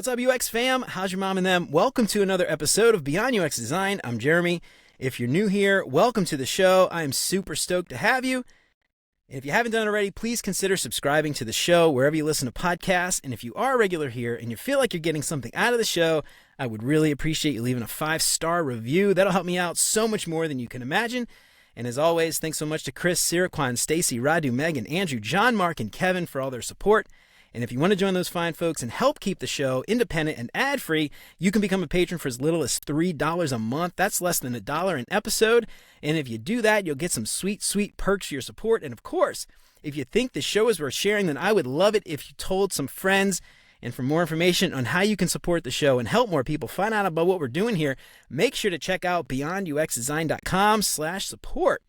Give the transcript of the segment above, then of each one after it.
What's up, UX fam? How's your mom and them? Welcome to another episode of Beyond UX Design. I'm Jeremy. If you're new here, welcome to the show. I am super stoked to have you. And if you haven't done it already, please consider subscribing to the show wherever you listen to podcasts. And if you are a regular here and you feel like you're getting something out of the show, I would really appreciate you leaving a 5-star review. That'll help me out so much more than you can imagine. And as always, thanks so much to Chris, Siraquan, Stacy, Radu, Megan, Andrew, John, Mark, and Kevin for all their support. And if you want to join those fine folks and help keep the show independent and ad-free, you can become a patron for as little as $3 a month. That's less than $1 an episode. And if you do that, you'll get some sweet, sweet perks for your support. And of course, if you think the show is worth sharing, then I would love it if you told some friends. And for more information on how you can support the show and help more people find out about what we're doing here, make sure to check out beyonduxdesign.com/support.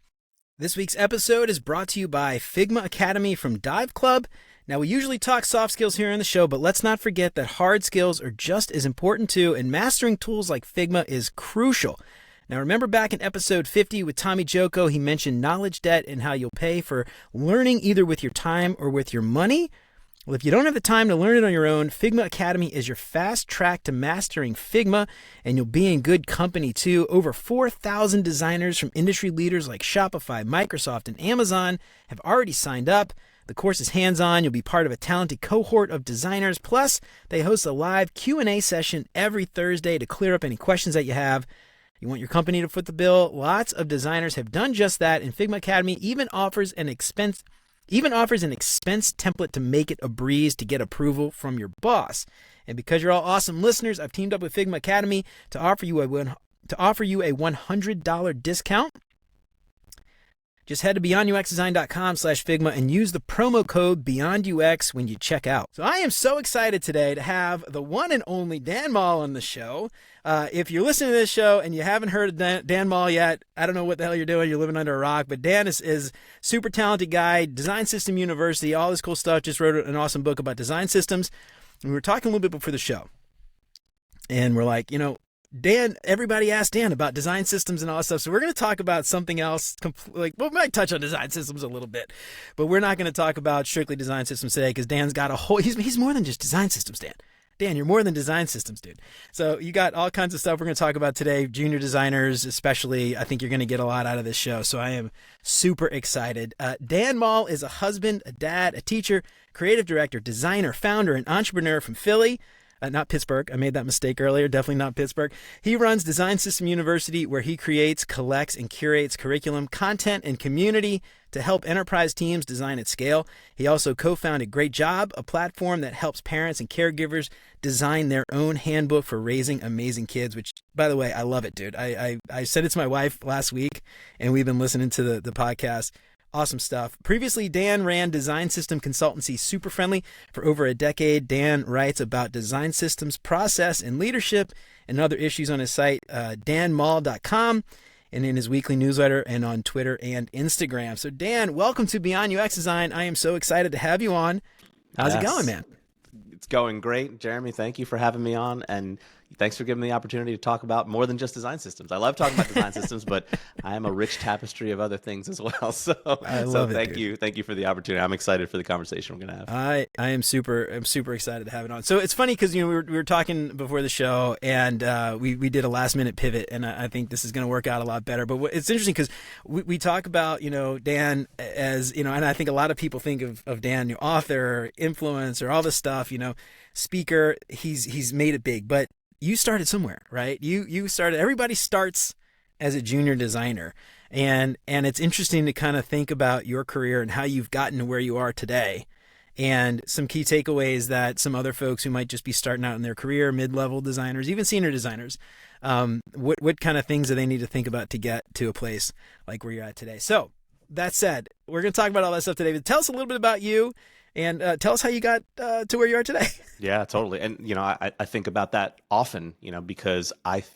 This week's episode is brought to you by Figma Academy from Dive Club. Now, we usually talk soft skills here on the show, but let's not forget that hard skills are just as important too, and mastering tools like Figma is crucial. Now, remember back in episode 50 with Tommy Joko, he mentioned knowledge debt and how you'll pay for learning either with your time or with your money? Well, if you don't have the time to learn it on your own, Figma Academy is your fast track to mastering Figma, and you'll be in good company too. Over 4,000 designers from industry leaders like Shopify, Microsoft, and Amazon have already signed up. The course is hands-on. You'll be part of a talented cohort of designers. Plus, they host a live Q&A session every Thursday to clear up any questions that you have. You want your company to foot the bill? Lots of designers have done just that, and Figma Academy even offers an expense template to make it a breeze to get approval from your boss. And because you're all awesome listeners, I've teamed up with Figma Academy to offer you a $100 discount. Just head to beyonduxdesign.com/Figma and use the promo code BeyondUX when you check out. So I am so excited today to have the one and only Dan Mall on the show. If you're listening to this show and you haven't heard of Dan Mall yet, I don't know what the hell you're doing. You're living under a rock. But Dan is super talented guy, Design System University, all this cool stuff. Just wrote an awesome book about design systems. And we were talking a little bit before the show. And we're like, Dan, everybody asked Dan about design systems and all that stuff. So we're going to talk about something else. We might touch on design systems a little bit, but we're not going to talk about strictly design systems today because Dan's got he's more than just design systems, Dan. Dan, you're more than design systems, dude. So you got all kinds of stuff we're going to talk about today. Junior designers, especially, I think you're going to get a lot out of this show. So I am super excited. Dan Mall is a husband, a dad, a teacher, creative director, designer, founder, and entrepreneur from Philly. Not Pittsburgh. I made that mistake earlier. Definitely not Pittsburgh. He runs Design System University, where he creates, collects, and curates curriculum, content, and community to help enterprise teams design at scale. He also co-founded Great Job, a platform that helps parents and caregivers design their own handbook for raising amazing kids, which, by the way, I love it, dude. I sent it to my wife last week, and we've been listening to the podcast. Awesome stuff. Previously, Dan ran design system consultancy Super Friendly for over a decade. Dan writes about design systems, process, and leadership and other issues on his site, danmall.com, and in his weekly newsletter and on Twitter and Instagram. So, Dan, welcome to Beyond UX Design. I am so excited to have you on. How's it going, man? It's going great. Jeremy, thank you for having me on, and thanks for giving me the opportunity to talk about more than just design systems. I love talking about design systems, but I am a rich tapestry of other things as well. So thank you for the opportunity. I'm excited for the conversation we're going to have. I'm super excited to have it on. So it's funny because we were talking before the show, and we did a last minute pivot, and I think this is going to work out a lot better. But it's interesting because we talk about Dan as and I think a lot of people think of Dan, author, influencer, all this stuff, speaker. He's made it big, but you started somewhere, right? You started. Everybody starts as a junior designer, and it's interesting to kind of think about your career and how you've gotten to where you are today, and some key takeaways that some other folks who might just be starting out in their career, mid-level designers, even senior designers, what kind of things do they need to think about to get to a place like where you're at today? So that said, we're going to talk about all that stuff today. But tell us a little bit about you. And tell us how you got to where you are today. Yeah, totally. And, I think about that often, because I've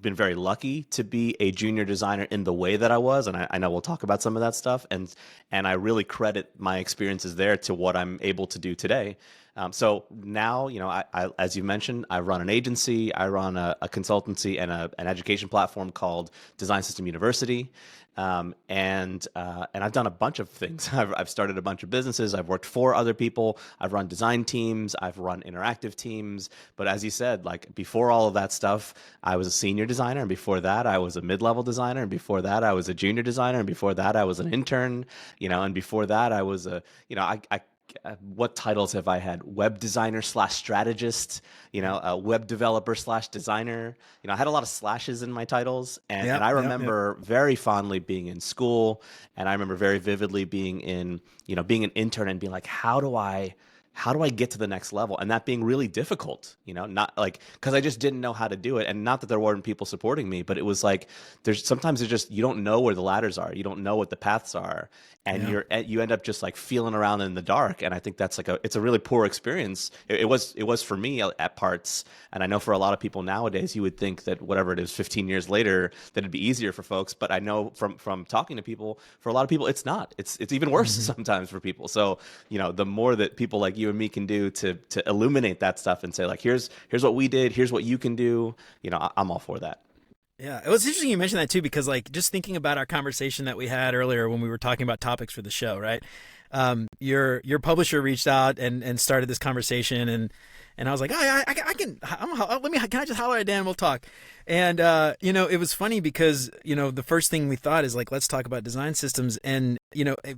been very lucky to be a junior designer in the way that I was. And I know we'll talk about some of that stuff. And I really credit my experiences there to what I'm able to do today. So now, as you mentioned, I run an agency, I run a consultancy and an education platform called Design System University. And I've done a bunch of things. I've started a bunch of businesses. I've worked for other people. I've run design teams. I've run interactive teams. But as you said, like before all of that stuff, I was a senior designer, and before that, I was a mid-level designer, and before that, I was a junior designer, and before that, I was an intern. And before that, I was I what titles have I had? Web designer slash strategist, a web developer slash designer. I had a lot of slashes in my titles. And I remember very fondly being in school. And I remember very vividly being being an intern and being like, how do I get to the next level? And that being really difficult, not like, because I just didn't know how to do it. And not that there weren't people supporting me, but it was like, sometimes you don't know where the ladders are. You don't know what the paths are. And you end up just like feeling around in the dark. And I think that's it's a really poor experience. It was for me at parts. And I know for a lot of people nowadays, you would think that whatever it is, 15 years later, that it'd be easier for folks. But I know from talking to people, for a lot of people, it's not. It's even worse sometimes for people. So, the more that people like you and me can do to illuminate that stuff and say like, here's what we did, here's what you can do, I'm all for that. Yeah, it was interesting you mentioned that too, because like just thinking about our conversation that we had earlier when we were talking about topics for the show, right? Your publisher reached out and started this conversation, and I was like, oh, can I just holler at Dan? We'll talk. And it was funny because the first thing we thought is like, let's talk about design systems. And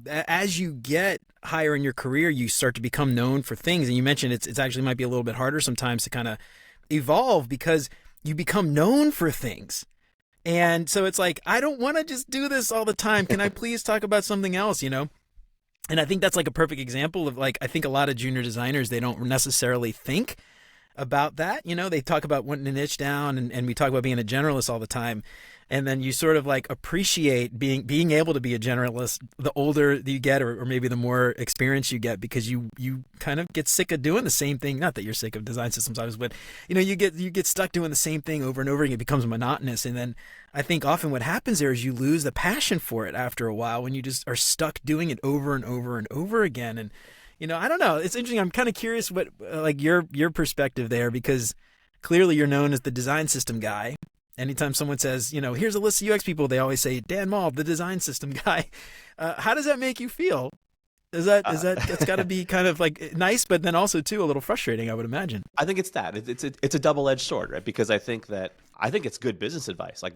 as you get higher in your career, you start to become known for things. And you mentioned it's actually might be a little bit harder sometimes to kind of evolve because you become known for things. And so it's like, I don't want to just do this all the time. Can I please talk about something else, And I think that's like a perfect example of like, I think a lot of junior designers, they don't necessarily think about that. They talk about wanting to niche down and we talk about being a generalist all the time. And then you sort of like appreciate being able to be a generalist the older you get, or maybe the more experience you get, because you kind of get sick of doing the same thing. Not that you're sick of design systems, obviously, but you get stuck doing the same thing over and over again. It becomes monotonous. And then I think often what happens there is you lose the passion for it after a while when you just are stuck doing it over and over and over again. And I don't know. It's interesting. I'm kind of curious what like your perspective there, because clearly you're known as the design system guy. Anytime someone says, here's a list of UX people, they always say Dan Mall, the design system guy. How does that make you feel? That's got to be kind of like nice, but then also too a little frustrating, I would imagine. I think it's that it's a double-edged sword, right? Because I think it's good business advice. Like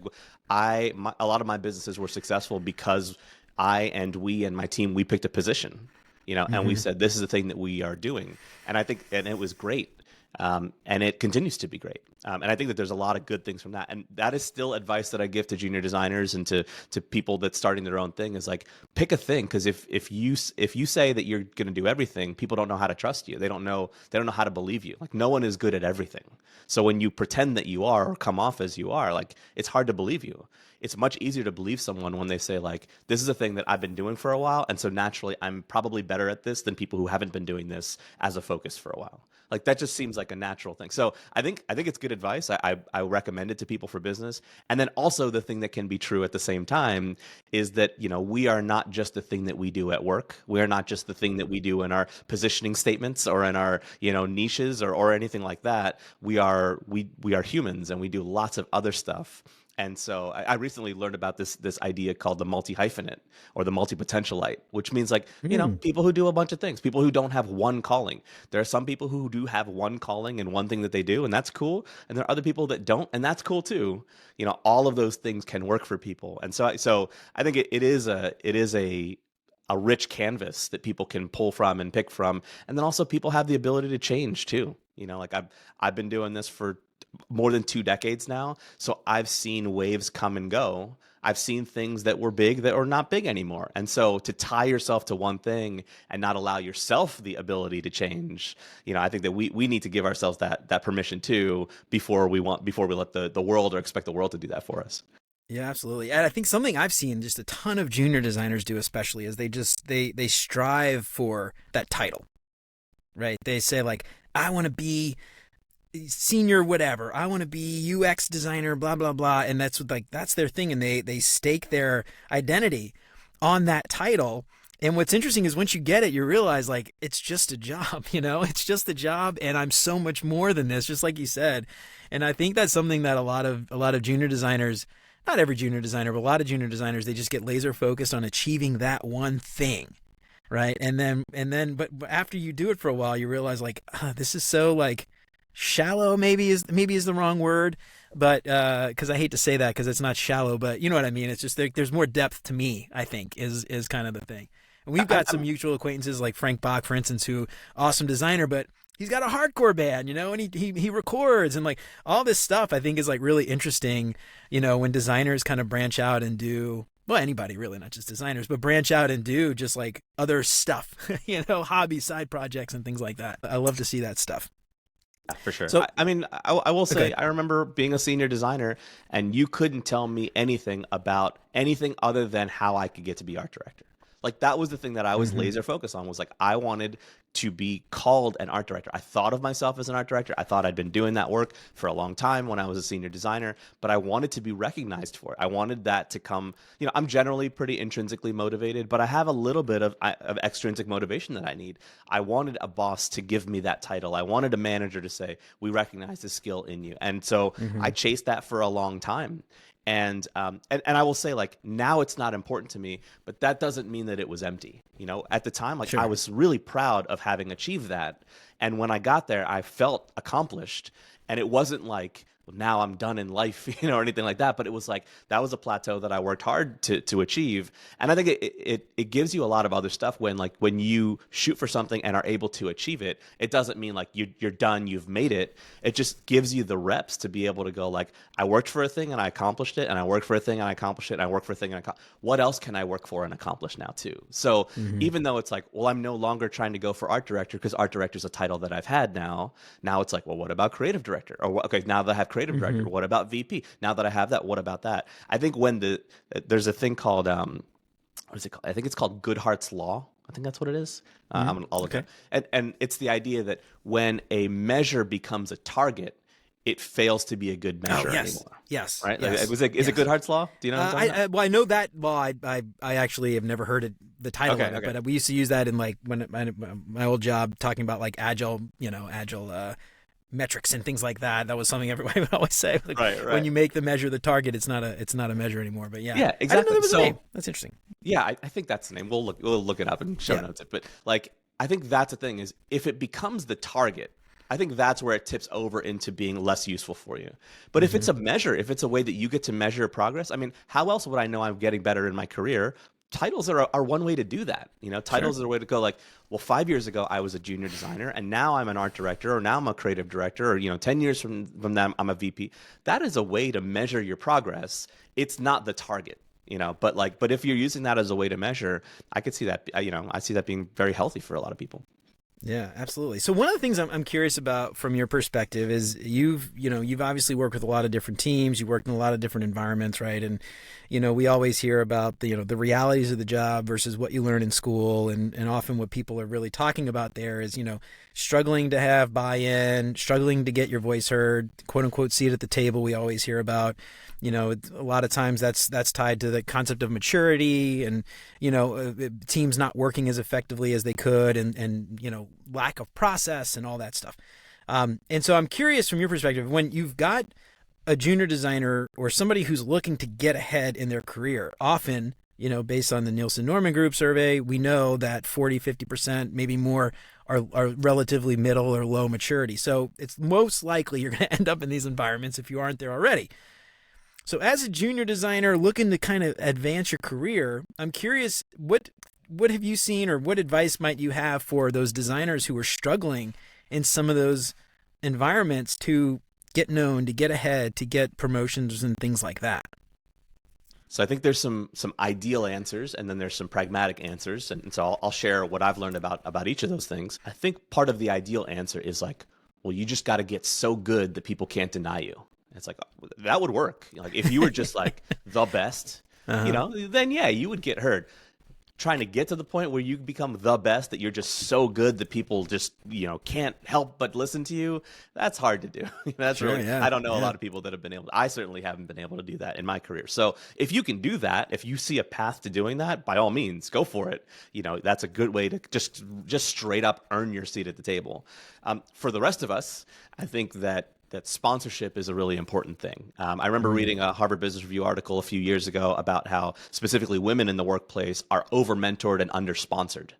a lot of my businesses were successful because we and my team, we picked a position, and we said, this is the thing that we are doing. And I think, and it was great. And it continues to be great. And I think that there's a lot of good things from that. And that is still advice that I give to junior designers and to people that's starting their own thing, is like, pick a thing. Because if you say that you're going to do everything, people don't know how to trust you. They don't know how to believe you. Like, no one is good at everything. So when you pretend that you are or come off as you are, like, it's hard to believe you. It's much easier to believe someone when they say like, this is a thing that I've been doing for a while, and so naturally I'm probably better at this than people who haven't been doing this as a focus for a while. Like, that just seems like a natural thing. So I think it's good advice. I recommend it to people for business. And then also the thing that can be true at the same time is that, we are not just the thing that we do at work. We are not just the thing that we do in our positioning statements or in our, niches or anything like that. We are humans, and we do lots of other stuff. And so I recently learned about this idea called the multi-hyphenate or the multi-potentialite, which means like, people who do a bunch of things, people who don't have one calling. There are some people who do have one calling and one thing that they do, and that's cool. And there are other people that don't, and that's cool too. All of those things can work for people. And so I think it is a rich canvas that people can pull from and pick from. And then also people have the ability to change too. Like I've been doing this for more than 2 decades now. So I've seen waves come and go. I've seen things that were big that are not big anymore. And so to tie yourself to one thing and not allow yourself the ability to change, I think that we need to give ourselves that permission too before we let the world or expect the world to do that for us. Yeah, absolutely. And I think something I've seen just a ton of junior designers do especially is they strive for that title, right? They say like, I want to be senior whatever, I want to be UX designer, blah blah blah, and that's their thing, and they stake their identity on that title. And what's interesting is once you get it, you realize like it's just a job, it's just a job, and I'm so much more than this, just like you said. And I think that's something that a lot of junior designers, not every junior designer, but a lot of junior designers, they just get laser focused on achieving that one thing, right? But after you do it for a while, you realize like this is so like shallow. Maybe is the wrong word, but because I hate to say that because it's not shallow, but you know what I mean. It's just there's more depth to me, I think, is kind of the thing. And we've got some mutual acquaintances like Frank Bach, for instance, who awesome designer, but he's got a hardcore band, and he records and like all this stuff I think is like really interesting, when designers kind of branch out and do, well, anybody really, not just designers, but branch out and do just like other stuff, hobby side projects and things like that. I love to see that stuff. For sure. So, I mean, I will say, okay. I remember being a senior designer and you couldn't tell me anything about anything other than how I could get to be art director. Like that was the thing that I was laser focused on, was like, I wanted to be called an art director. I thought of myself as an art director. I thought I'd been doing that work for a long time when I was a senior designer, but I wanted to be recognized for it. I wanted that to come, I'm generally pretty intrinsically motivated, but I have a little bit of extrinsic motivation that I need. I wanted a boss to give me that title. I wanted a manager to say, we recognize the skill in you. And so I chased that for a long time. And I will say, like, now it's not important to me, but that doesn't mean that it was empty. At the time, like, Sure. I was really proud of having achieved that. And when I got there, I felt accomplished. And it wasn't like, well, now I'm done in life, or anything like that. But it was like, that was a plateau that I worked hard to achieve. And I think it gives you a lot of other stuff when you shoot for something and are able to achieve it. It doesn't mean like you're done, you've made it. It just gives you the reps to be able to go like, I worked for a thing and I accomplished it, and I worked for a thing and I accomplished it, and I worked for a thing and what else can I work for and accomplish now too? So even though it's like, well, I'm no longer trying to go for art director because art director is a title that I've had now it's like, well, what about creative director? Or okay, now that I have creative director, what about VP? Now that I have that, what about that? I think when there's a thing called what is it called? I think it's called Goodhart's Law. I think that's what it is. I'll look Okay. at it. And it's the idea that when a measure becomes a target, it fails to be a good measure anymore. Yes. Right? Yes. Is it Goodhart's Law? Do you know what I'm talking about? I know that law. I actually have never heard the title of it, but we used to use that in like when my old job, talking about like agile metrics and things like that. That was something everybody would always say. Like, right. When you make the measure the target, it's not a measure anymore. But yeah, exactly. I didn't know there was a name. That's interesting. Yeah, I think that's the name. We'll look it up and show notes it. But like, I think that's the thing, is if it becomes the target, I think that's where it tips over into being less useful for you. But if it's a measure, if it's a way that you get to measure progress, I mean, how else would I know I'm getting better in my career? Titles are one way to do that. Titles are a way to go like, well, 5 years ago I was a junior designer and now I'm an art director, or now I'm a creative director, or 10 years from them I'm a VP. That is a way to measure your progress. It's not the target. But if you're using that as a way to measure, I could see that. I see that being very healthy for a lot of people. Yeah, absolutely. So one of the things I'm curious about from your perspective is you've obviously worked with a lot of different teams. You worked in a lot of different environments, right? And we always hear about the realities of the job versus what you learn in school, and often what people are really talking about there is struggling to have buy-in, struggling to get your voice heard, quote unquote seat at the table. We always hear about, a lot of times that's tied to the concept of maturity and teams not working as effectively as they could, and lack of process and all that stuff. And so I'm curious from your perspective, when you've got a junior designer or somebody who's looking to get ahead in their career, often, based on the Nielsen Norman Group survey, we know that 40-50%, maybe more, are relatively middle or low maturity. So it's most likely you're going to end up in these environments if you aren't there already. So as a junior designer looking to kind of advance your career, I'm curious, what have you seen, or what advice might you have for those designers who are struggling in some of those environments to get known, to get ahead, to get promotions and things like that? So I think there's some ideal answers, and then there's some pragmatic answers. And so I'll share what I've learned about each of those things. I think part of the ideal answer is like, well, you just got to get so good that people can't deny you. It's like, that would work. Like if you were just like the best, then yeah, you would get heard. trying to get to the point where you become the best, that you're just so good that people just, can't help but listen to you, that's hard to do. That's Sure, really, yeah, I don't know a yeah. lot of people that have been able to, I certainly haven't been able to do that in my career. So if you can do that, if you see a path to doing that, by all means, go for it. That's a good way to just straight up earn your seat at the table. For the rest of us, I think that sponsorship is a really important thing. I remember reading a Harvard Business Review article a few years ago about how specifically women in the workplace are over-mentored and under-sponsored.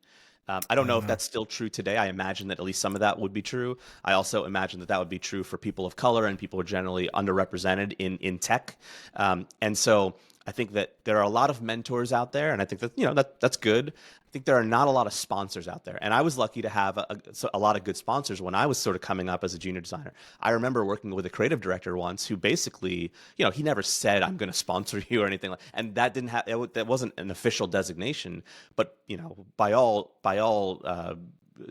I don't know if that's still true today. I imagine that at least some of that would be true. I also imagine that would be true for people of color and people who are generally underrepresented in tech. And so I think that there are a lot of mentors out there, and I think that that's good. I think there are not a lot of sponsors out there, and I was lucky to have a lot of good sponsors when I was sort of coming up as a junior designer. I remember working with a creative director once who basically, he never said, "I'm going to sponsor you" or anything and that didn't have that wasn't an official designation, but by all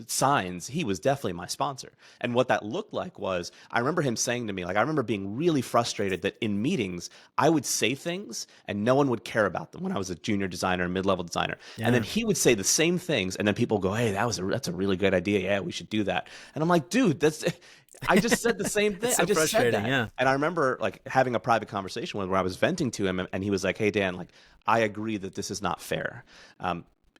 signs, he was definitely my sponsor. And what that looked like was, I remember him saying to me, I remember being really frustrated that in meetings, I would say things and no one would care about them when I was a junior designer, mid-level designer. Yeah. And then he would say the same things, and then people go, "Hey, that's a really good idea. Yeah, we should do that." And I'm like, dude, I just said the same thing. So I just said that. Yeah. And I remember having a private conversation where I was venting to him, and he was like, "Hey, Dan, I agree that this is not fair.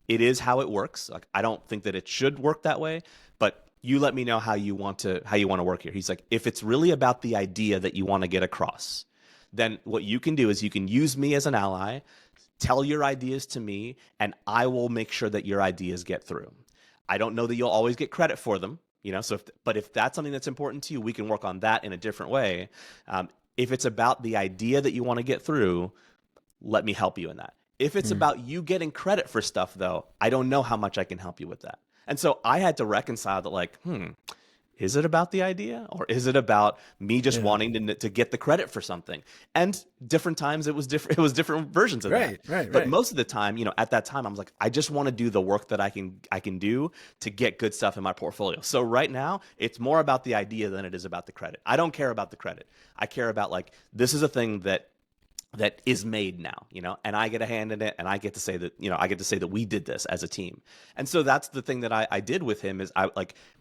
It is how it works. I don't think that it should work that way, but you let me know how you want to work here." He's like, "If it's really about the idea that you want to get across, then what you can do is you can use me as an ally, tell your ideas to me, and I will make sure that your ideas get through. I don't know that you'll always get credit for them, but if that's something that's important to you, we can work on that in a different way. If it's about the idea that you want to get through, let me help you in that. If it's about you getting credit for stuff, though, I don't know how much I can help you with that." And so I had to reconcile that, is it about the idea, or is it about me just wanting to get the credit for something? And different times it was different versions of that. Right. But most of the time, at that time, I was like, I just want to do the work that I can do to get good stuff in my portfolio. So right now, it's more about the idea than it is about the credit. I don't care about the credit. I care about this is a thing that is made now, and I get a hand in it, and I get to say that, we did this as a team. And so that's the thing that I did with him is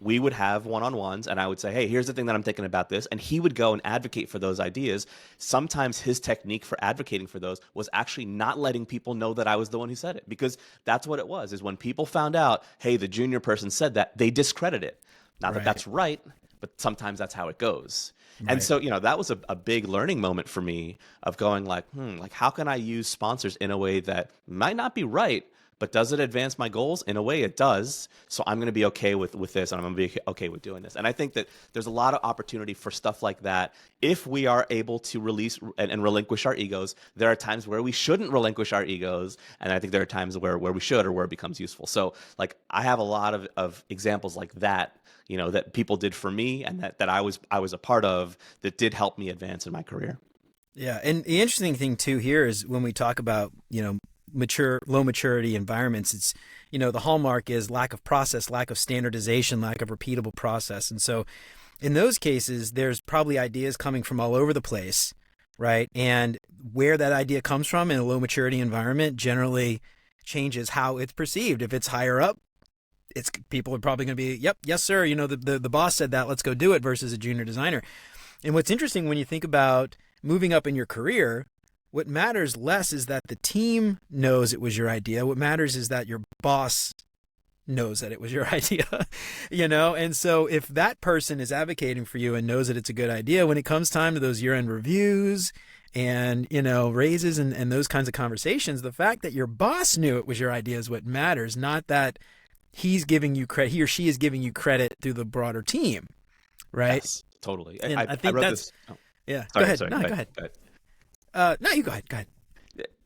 we would have one-on-ones, and I would say, "Hey, here's the thing that I'm thinking about this." And he would go and advocate for those ideas. Sometimes his technique for advocating for those was actually not letting people know that I was the one who said it, because that's what it was, is when people found out, hey, the junior person said that, they discredit it. Not that that's right, but sometimes that's how it goes. And so, that was a big learning moment for me of going how can I use sponsors in a way that might not be right, but does it advance my goals? In a way it does. So I'm going to be okay with this, and I'm going to be okay with doing this. And I think that there's a lot of opportunity for stuff like that if we are able to release and relinquish our egos. There are times where we shouldn't relinquish our egos, and I think there are times where we should, or where it becomes useful. So I have a lot of examples like that, that people did for me, and that I was a part of, that did help me advance in my career. Yeah. And the interesting thing too here is when we talk about, low maturity environments, it's, the hallmark is lack of process, lack of standardization, lack of repeatable process. And so in those cases, there's probably ideas coming from all over the place, right? And where that idea comes from in a low maturity environment generally changes how it's perceived. If it's higher up, people are probably going to be, "Yep, yes, sir. The boss said that, let's go do it," versus a junior designer. And what's interesting when you think about moving up in your career, what matters less is that the team knows it was your idea. What matters is that your boss knows that it was your idea, And so if that person is advocating for you and knows that it's a good idea, when it comes time to those year-end reviews and, raises and those kinds of conversations, the fact that your boss knew it was your idea is what matters, not that he's giving you credit, he or she is giving you credit through the broader team, right? Yes, totally. And I think that's... Yeah. Sorry, go ahead. Sorry, no, go ahead. No, you go ahead. Go ahead.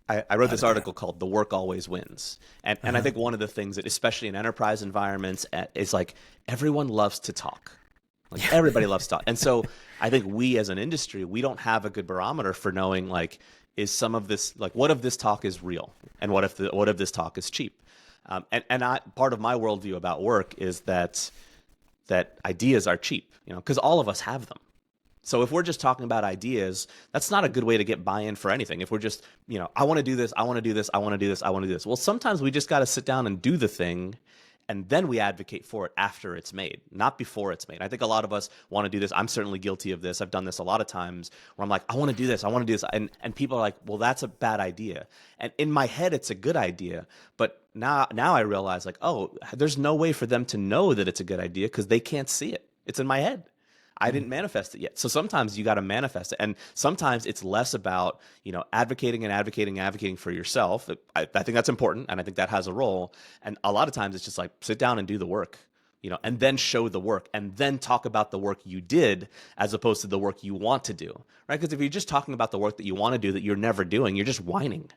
I wrote this article called "The Work Always Wins," and I think one of the things that, especially in enterprise environments, is everyone loves to talk. Everybody loves to talk, and so I think we as an industry, we don't have a good barometer for knowing is some of this what if this talk is real, and what if this talk is cheap, and part of my worldview about work is that ideas are cheap, because all of us have them. So if we're just talking about ideas, that's not a good way to get buy-in for anything. If we're just, I want to do this, I want to do this, I want to do this, I want to do this. Well, sometimes we just got to sit down and do the thing, and then we advocate for it after it's made, not before it's made. I think a lot of us want to do this. I'm certainly guilty of this. I've done this a lot of times where I'm like, I want to do this, I want to do this. And people are like, well, that's a bad idea. And in my head, it's a good idea. But now I realize like, oh, there's no way for them to know that it's a good idea because they can't see it. It's in my head. I didn't manifest it yet. So sometimes you got to manifest it. And sometimes it's less about, advocating for yourself. I think that's important. And I think that has a role. And a lot of times it's just like, sit down and do the work, and then show the work and then talk about the work you did as opposed to the work you want to do, right? Because if you're just talking about the work that you want to do that you're never doing, you're just whining.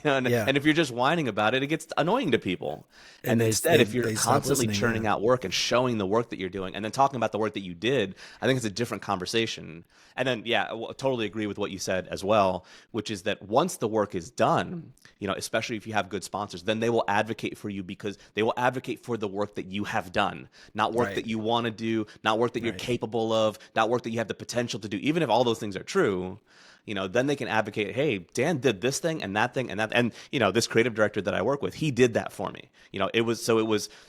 And if you're just whining about it, it gets annoying to people. And instead, if you're constantly churning out work and showing the work that you're doing and then talking about the work that you did, I think it's a different conversation. And then, I totally agree with what you said as well, which is that once the work is done, especially if you have good sponsors, then they will advocate for you because they will advocate for the work that you have done, not work that you want to do, not work that you're capable of, not work that you have the potential to do. Even if all those things are true, then they can advocate, hey, Dan did this thing and that thing and that. And, this creative director that I work with, he did that for me. It was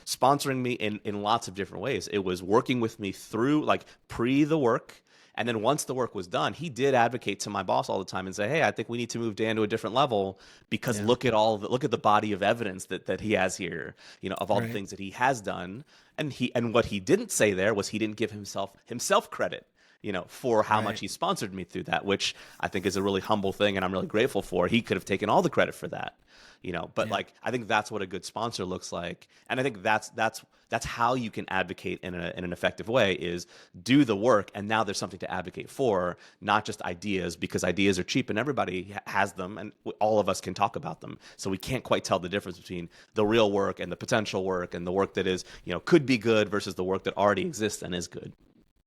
sponsoring me in lots of different ways. It was working with me through like pre the work. And then once the work was done, he did advocate to my boss all the time and say, hey, I think we need to move Dan to a different level because look at the body of evidence that he has here, of all the things that he has done. And what he didn't say there was he didn't give himself credit, for how much he sponsored me through that, which I think is a really humble thing. And I'm really grateful for. He could have taken all the credit for that, but like, I think that's what a good sponsor looks like. And I think that's how you can advocate in an effective way is do the work. And now there's something to advocate for, not just ideas, because ideas are cheap and everybody has them and all of us can talk about them. So we can't quite tell the difference between the real work and the potential work and the work that is, could be good versus the work that already exists and is good.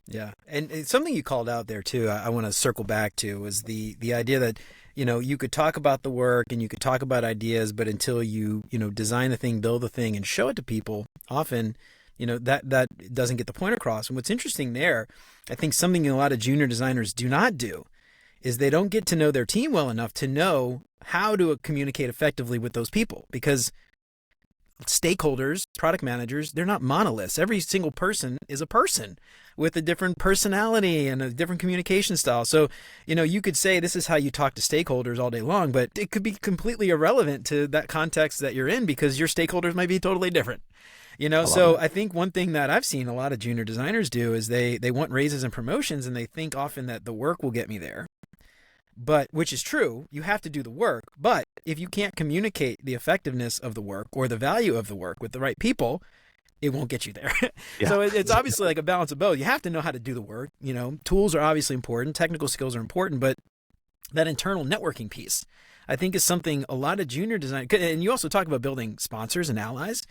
Yeah. And it's something you called out there too, I want to circle back to, was the idea that, you could talk about the work and you could talk about ideas, but until you design the thing, build the thing and show it to people, often, that doesn't get the point across. And what's interesting there, I think something a lot of junior designers do not do is they don't get to know their team well enough to know how to communicate effectively with those people, because stakeholders, product managers, they're not monoliths. Every single person is a person with a different personality and a different communication style. So, you could say this is how you talk to stakeholders all day long, but it could be completely irrelevant to that context that you're in because your stakeholders might be totally different. So I think one thing that I've seen a lot of junior designers do is they want raises and promotions and they think often that the work will get me there. But which is true, you have to do the work. But if you can't communicate the effectiveness of the work or the value of the work with the right people, it won't get you there. Yeah. So it's obviously like a balance of both. You have to know how to do the work. Tools are obviously important. Technical skills are important. But that internal networking piece, I think, is something a lot of junior designers, and you also talk about building sponsors and allies.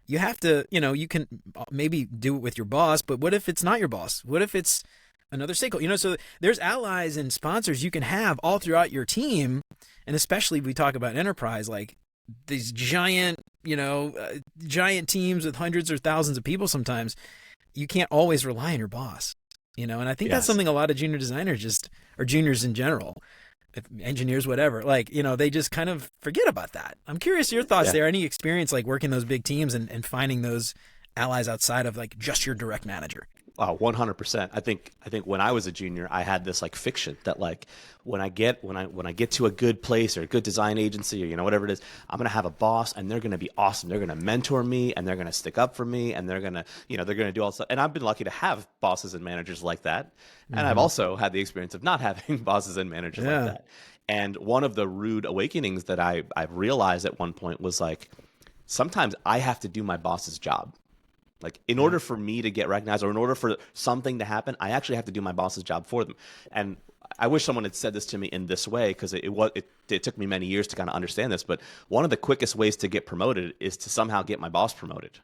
You have to, you can maybe do it with your boss, but what if it's not your boss? What if it's another stakeholder? So there's allies and sponsors you can have all throughout your team. And especially if we talk about enterprise, like these giant teams with hundreds or thousands of people, sometimes you can't always rely on your boss, and I think that's something a lot of junior designers or juniors in general, engineers, whatever, they just kind of forget about that. I'm curious your thoughts there. Any experience like working those big teams and finding those allies outside of like just your direct manager? 100%. I think when I was a junior, I had this like fiction that like when I get to a good place or a good design agency or whatever it is, I'm gonna have a boss and they're gonna be awesome. They're gonna mentor me and they're gonna stick up for me and they're gonna do all stuff. And I've been lucky to have bosses and managers like that. And I've also had the experience of not having bosses and managers like that. And one of the rude awakenings that I've realized at one point was like, sometimes I have to do my boss's job. Like in order for me to get recognized or in order for something to happen, I actually have to do my boss's job for them. And I wish someone had said this to me in this way, because it took me many years to kind of understand this. But one of the quickest ways to get promoted is to somehow get my boss promoted.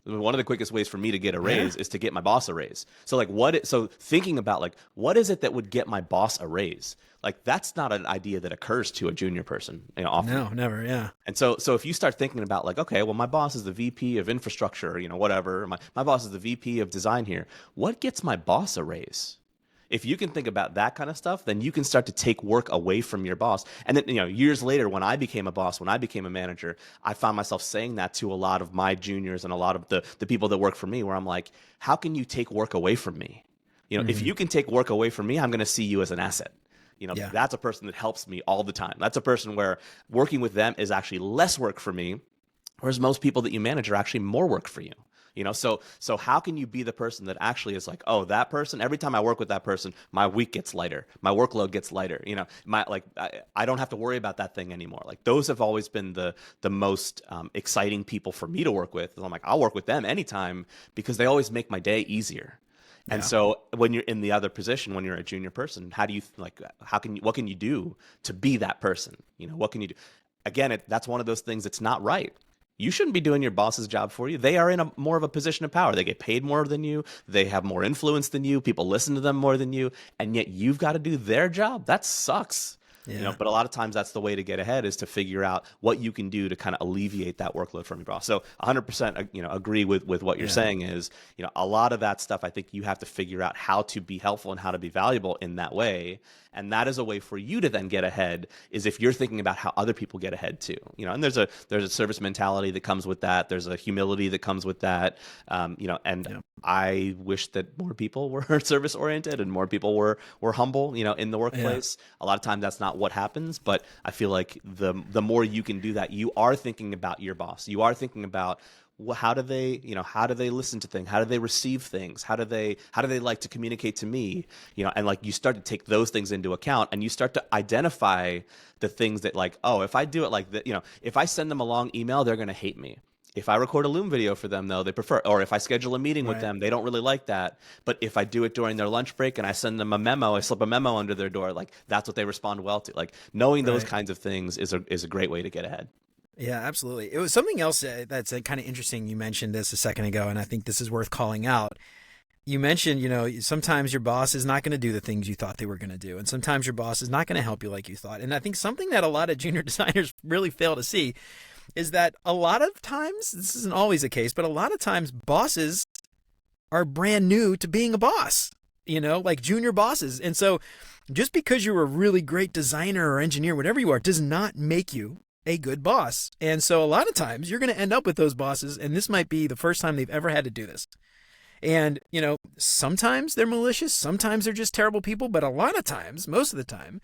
One of the quickest ways for me to get a raise is to get my boss a raise. So like so thinking about like, what is it that would get my boss a raise? Like that's not an idea that occurs to a junior person, often. No, never. Yeah. And so if you start thinking about like, okay, well, my boss is the VP of infrastructure, whatever. My boss is the VP of design here. What gets my boss a raise? If you can think about that kind of stuff, then you can start to take work away from your boss. And then, years later, when I became a boss, when I became a manager, I found myself saying that to a lot of my juniors and a lot of the people that work for me, where I'm like, how can you take work away from me? If you can take work away from me, I'm going to see you as an asset. That's a person that helps me all the time. That's a person where working with them is actually less work for me, whereas most people that you manage are actually more work for you. So how can you be the person that actually is like, oh, that person, every time I work with that person, my week gets lighter, my workload gets lighter. I don't have to worry about that thing anymore. Like, those have always been the most exciting people for me to work with. I'm like, I'll work with them anytime because they always make my day easier. And so when you're in the other position, when you're a junior person, what can you do to be that person? What can you do? Again, that's one of those things that's not right. You shouldn't be doing your boss's job for you. They are in more of a position of power. They get paid more than you. They have more influence than you. People listen to them more than you. And yet you've got to do their job. That sucks. But a lot of times that's the way to get ahead, is to figure out what you can do to kind of alleviate that workload from your boss. So 100%, agree with what you're saying is, a lot of that stuff, I think you have to figure out how to be helpful and how to be valuable in that way. And that is a way for you to then get ahead, is if you're thinking about how other people get ahead too. And there's a service mentality that comes with that. There's a humility that comes with that. I wish that more people were service oriented and more people were humble, in the workplace. A lot of times that's not what happens, but I feel like the more you can do that, you are thinking about your boss. You are thinking about, how do they listen to things? How do they receive things? How do they like to communicate to me? And like, you start to take those things into account, and you start to identify the things that, like, oh, if I do it like that, if I send them a long email, they're going to hate me. If I record a Loom video for them, though, they prefer, or if I schedule a meeting with them, they don't really like that. But if I do it during their lunch break and I send them a memo, I slip a memo under their door, like, that's what they respond well to. Like, knowing those kinds of things is a great way to get ahead. Yeah, absolutely. It was something else that's kind of interesting. You mentioned this a second ago, and I think this is worth calling out. You mentioned, sometimes your boss is not going to do the things you thought they were going to do. And sometimes your boss is not going to help you like you thought. And I think something that a lot of junior designers really fail to see is that a lot of times, this isn't always the case, but a lot of times bosses are brand new to being a boss, like junior bosses. And so just because you're a really great designer or engineer, whatever you are, does not make you a good boss. And so a lot of times you're going to end up with those bosses, and this might be the first time they've ever had to do this. And, sometimes they're malicious, sometimes they're just terrible people, but a lot of times, most of the time,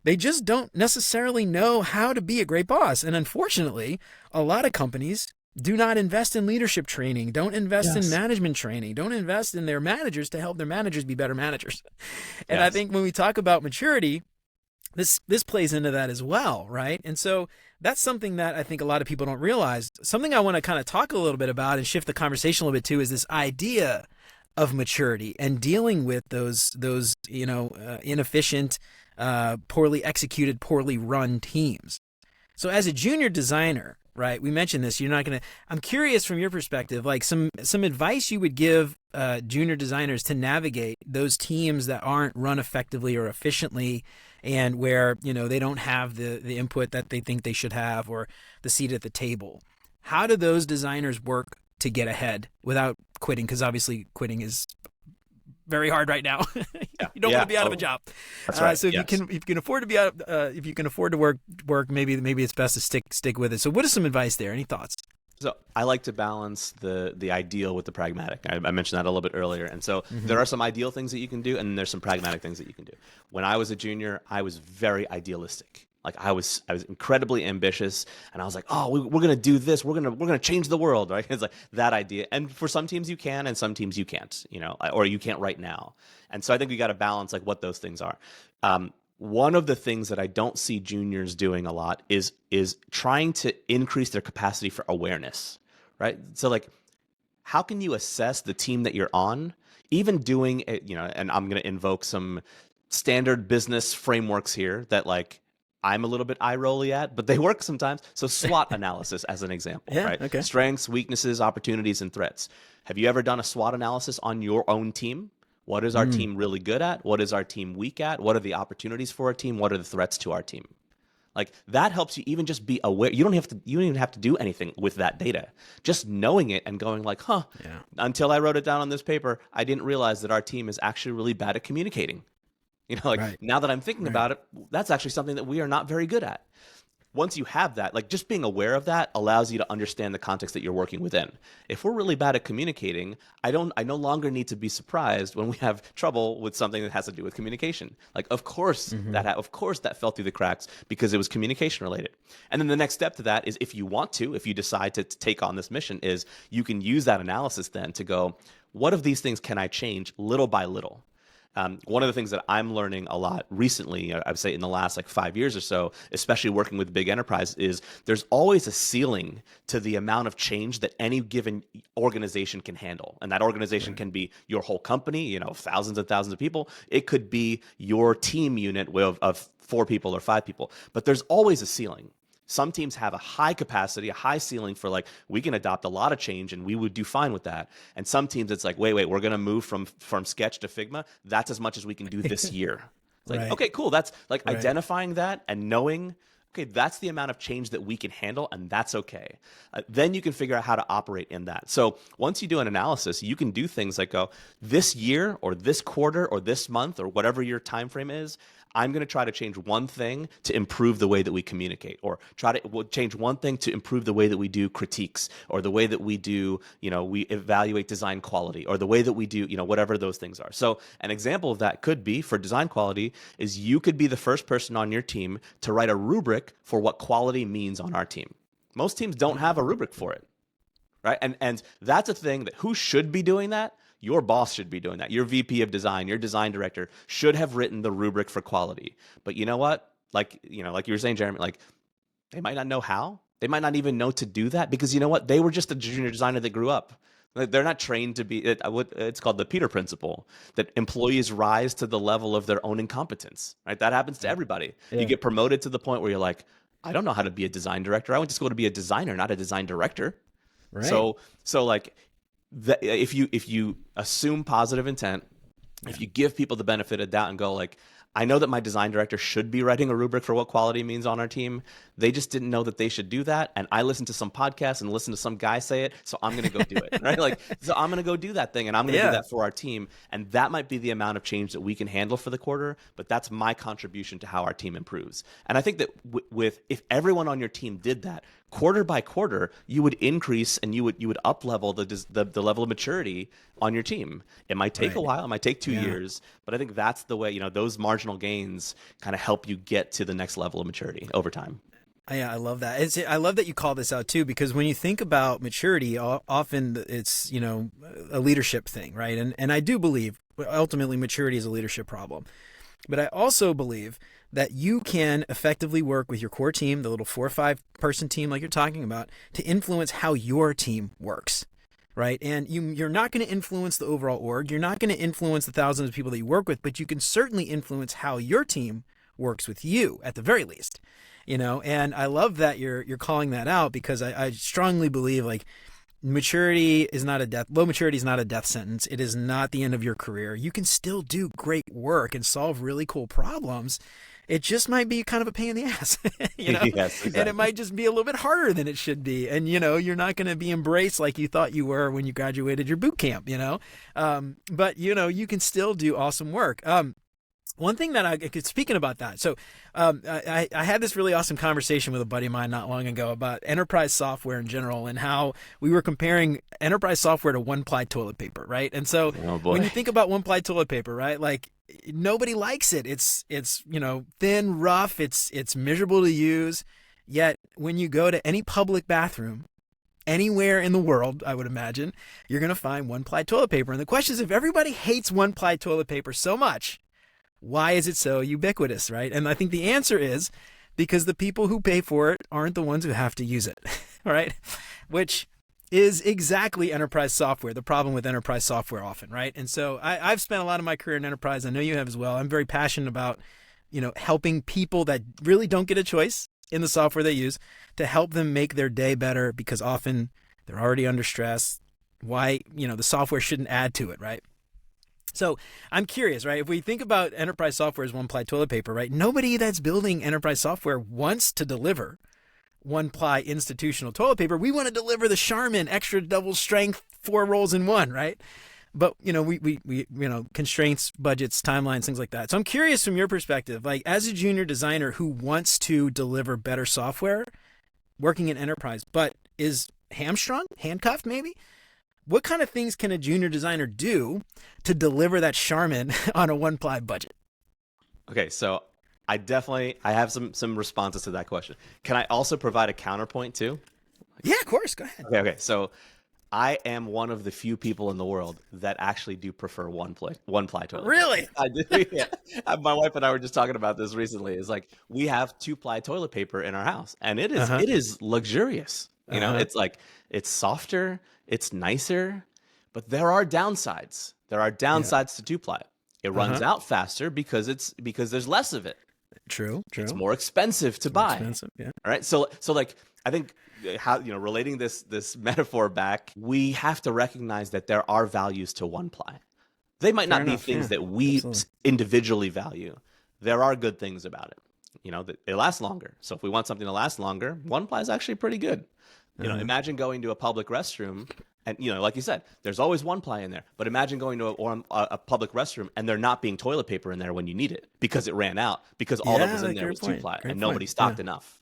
they just don't necessarily know how to be a great boss. And unfortunately, a lot of companies do not invest in leadership training, don't invest in management training, don't invest in their managers to help their managers be better managers. And I think when we talk about maturity, this plays into that as well, right? And so that's something that I think a lot of people don't realize. Something I want to kind of talk a little bit about and shift the conversation a little bit to is this idea of maturity and dealing with those inefficient, poorly executed, poorly run teams. So as a junior designer, right, we mentioned this, I'm curious from your perspective, like some advice you would give junior designers to navigate those teams that aren't run effectively or efficiently, and where, they don't have the input that they think they should have or the seat at the table. How do those designers work to get ahead without quitting? Because obviously quitting is very hard right now. You don't want to be out of a job. That's right. So if you can afford to be out, if you can afford to work, maybe it's best to stick with it. So what is some advice there? Any thoughts? So I like to balance the ideal with the pragmatic. I mentioned that a little bit earlier. And so there are some ideal things that you can do, and there's some pragmatic things that you can do. When I was a junior, I was very idealistic. Like, I was incredibly ambitious, and I was like, oh, we're gonna do this. We're gonna change the world, right? It's like that idea. And for some teams you can, and some teams you can't, or you can't right now. And so I think we got to balance like what those things are. One of the things that I don't see juniors doing a lot is trying to increase their capacity for awareness, right? So like, how can you assess the team that you're on, even doing it, and I'm going to invoke some standard business frameworks here that like I'm a little bit eye-rolly at, but they work sometimes. So SWOT analysis as an example, right? Okay. Strengths, weaknesses, opportunities, and threats. Have you ever done a SWOT analysis on your own team? What is our team really good at? What is our team weak at? What are the opportunities for our team? What are the threats to our team? Like that helps you even just be aware. You don't even have to do anything with that data. Just knowing it and going like, huh, until I wrote it down on this paper, I didn't realize that our team is actually really bad at communicating. Like now that I'm thinking about it, that's actually something that we are not very good at. Once you have that, like just being aware of that allows you to understand the context that you're working within. If we're really bad at communicating, I no longer need to be surprised when we have trouble with something that has to do with communication. Like, of course, that fell through the cracks because it was communication related. And then the next step to that is if you decide to take on this mission, is you can use that analysis then to go, what of these things can I change little by little? One of the things that I'm learning a lot recently, I would say in the last like 5 years or so, especially working with big enterprise, is there's always a ceiling to the amount of change that any given organization can handle. And that organization can be your whole company, thousands and thousands of people. It could be your team unit of 4 people or 5 people. But there's always a ceiling. Some teams have a high capacity, a high ceiling for like, we can adopt a lot of change and we would do fine with that. And some teams it's like, wait, we're going to move from Sketch to Figma. That's as much as we can do this year. It's like, okay, cool. That's like identifying that and knowing, okay, that's the amount of change that we can handle and that's okay. Then you can figure out how to operate in that. So once you do an analysis, you can do things like go, this year or this quarter or this month or whatever your time frame is, I'm going to try to change one thing to improve the way that we communicate, or try to change one thing to improve the way that we do critiques, or the way that we do, we evaluate design quality, or the way that we do, whatever those things are. So an example of that could be for design quality is you could be the first person on your team to write a rubric for what quality means on our team. Most teams don't have a rubric for it, right? And that's a thing that who should be doing that? Your boss should be doing that. Your VP of design, your design director should have written the rubric for quality. But you know what? Like you were saying, Jeremy, like they might not know how. They might not even know to do that because you know what? They were just a junior designer that grew up. They're not trained to be, it's called the Peter principle, that employees rise to the level of their own incompetence, right? That happens to everybody. Yeah. You get promoted to the point where you're like, I don't know how to be a design director. I went to school to be a designer, not a design director. Right. So like, if you assume positive intent, if you give people the benefit of doubt and go like, I know that my design director should be writing a rubric for what quality means on our team. They just didn't know that they should do that. And I listened to some podcast and listened to some guy say it. So I'm going to go do it, right? Like, so I'm going to go do that thing and I'm going to do that for our team. And that might be the amount of change that we can handle for the quarter, but that's my contribution to how our team improves. And I think that if everyone on your team did that, quarter by quarter, you would increase and you would up level the level of maturity on your team. It might take a while, it might take 2 years, but I think that's the way, those marginal gains kind of help you get to the next level of maturity over time. Yeah, I love that. I love that you call this out too, because when you think about maturity, often it's, a leadership thing, right? And I do believe ultimately maturity is a leadership problem. But I also believe that you can effectively work with your core team, the little 4 or 5 person team like you're talking about, to influence how your team works, right? And you're not going to influence the overall org. You're not going to influence the thousands of people that you work with, but you can certainly influence how your team works with you at the very least, And I love that you're calling that out, because I strongly believe like low maturity is not a death sentence. It is not the end of your career. You can still do great work and solve really cool problems. It just might be kind of a pain in the ass, Yes, exactly. And it might just be a little bit harder than it should be. And, you're not going to be embraced like you thought you were when you graduated your boot camp, But, you can still do awesome work. One thing that speaking about that, so I had this really awesome conversation with a buddy of mine not long ago about enterprise software in general and how we were comparing enterprise software to one-ply toilet paper, right? And so when you think about one-ply toilet paper, right, like nobody likes it. It's thin, rough, it's miserable to use. Yet when you go to any public bathroom, anywhere in the world, I would imagine, you're going to find one-ply toilet paper. And the question is, if everybody hates one-ply toilet paper so much, why is it so ubiquitous, right? And I think the answer is because the people who pay for it aren't the ones who have to use it, right? Which is exactly enterprise software, the problem with enterprise software often, right? And so I've spent a lot of my career in enterprise. I know you have as well. I'm very passionate about, helping people that really don't get a choice in the software they use to help them make their day better, because often they're already under stress. Why, the software shouldn't add to it, right? So I'm curious, right? If we think about enterprise software as one-ply toilet paper, right? Nobody that's building enterprise software wants to deliver one-ply institutional toilet paper. We want to deliver the Charmin extra double strength 4 rolls in one, right? But we constraints, budgets, timelines, things like that. So I'm curious from your perspective, like as a junior designer who wants to deliver better software, working in enterprise, but is hamstrung, handcuffed maybe. What kind of things can a junior designer do to deliver that Charmin on a one-ply budget? Okay, so I have some responses to that question. Can I also provide a counterpoint too? Yeah, of course. Go ahead. Okay. So I am one of the few people in the world that actually do prefer one-ply toilet. Really? I do. Yeah. My wife and I were just talking about this recently. It's like we have 2-ply toilet paper in our house, and it is luxurious. It's like it's softer, it's nicer, but there are downsides. There are downsides to 2-ply. It runs out faster because there's less of it. True. It's more expensive to buy. Yeah. All right. So like I think how relating this metaphor back, we have to recognize that there are values to 1-ply. They might not be things that we individually value. There are good things about it. That it lasts longer. So if we want something to last longer, 1-ply is actually pretty good. Imagine going to a public restroom and, like you said, there's always 1-ply in there. But imagine going to a public restroom and there not being toilet paper in there when you need it because it ran out, because all that was in there was 2-ply and nobody stocked enough.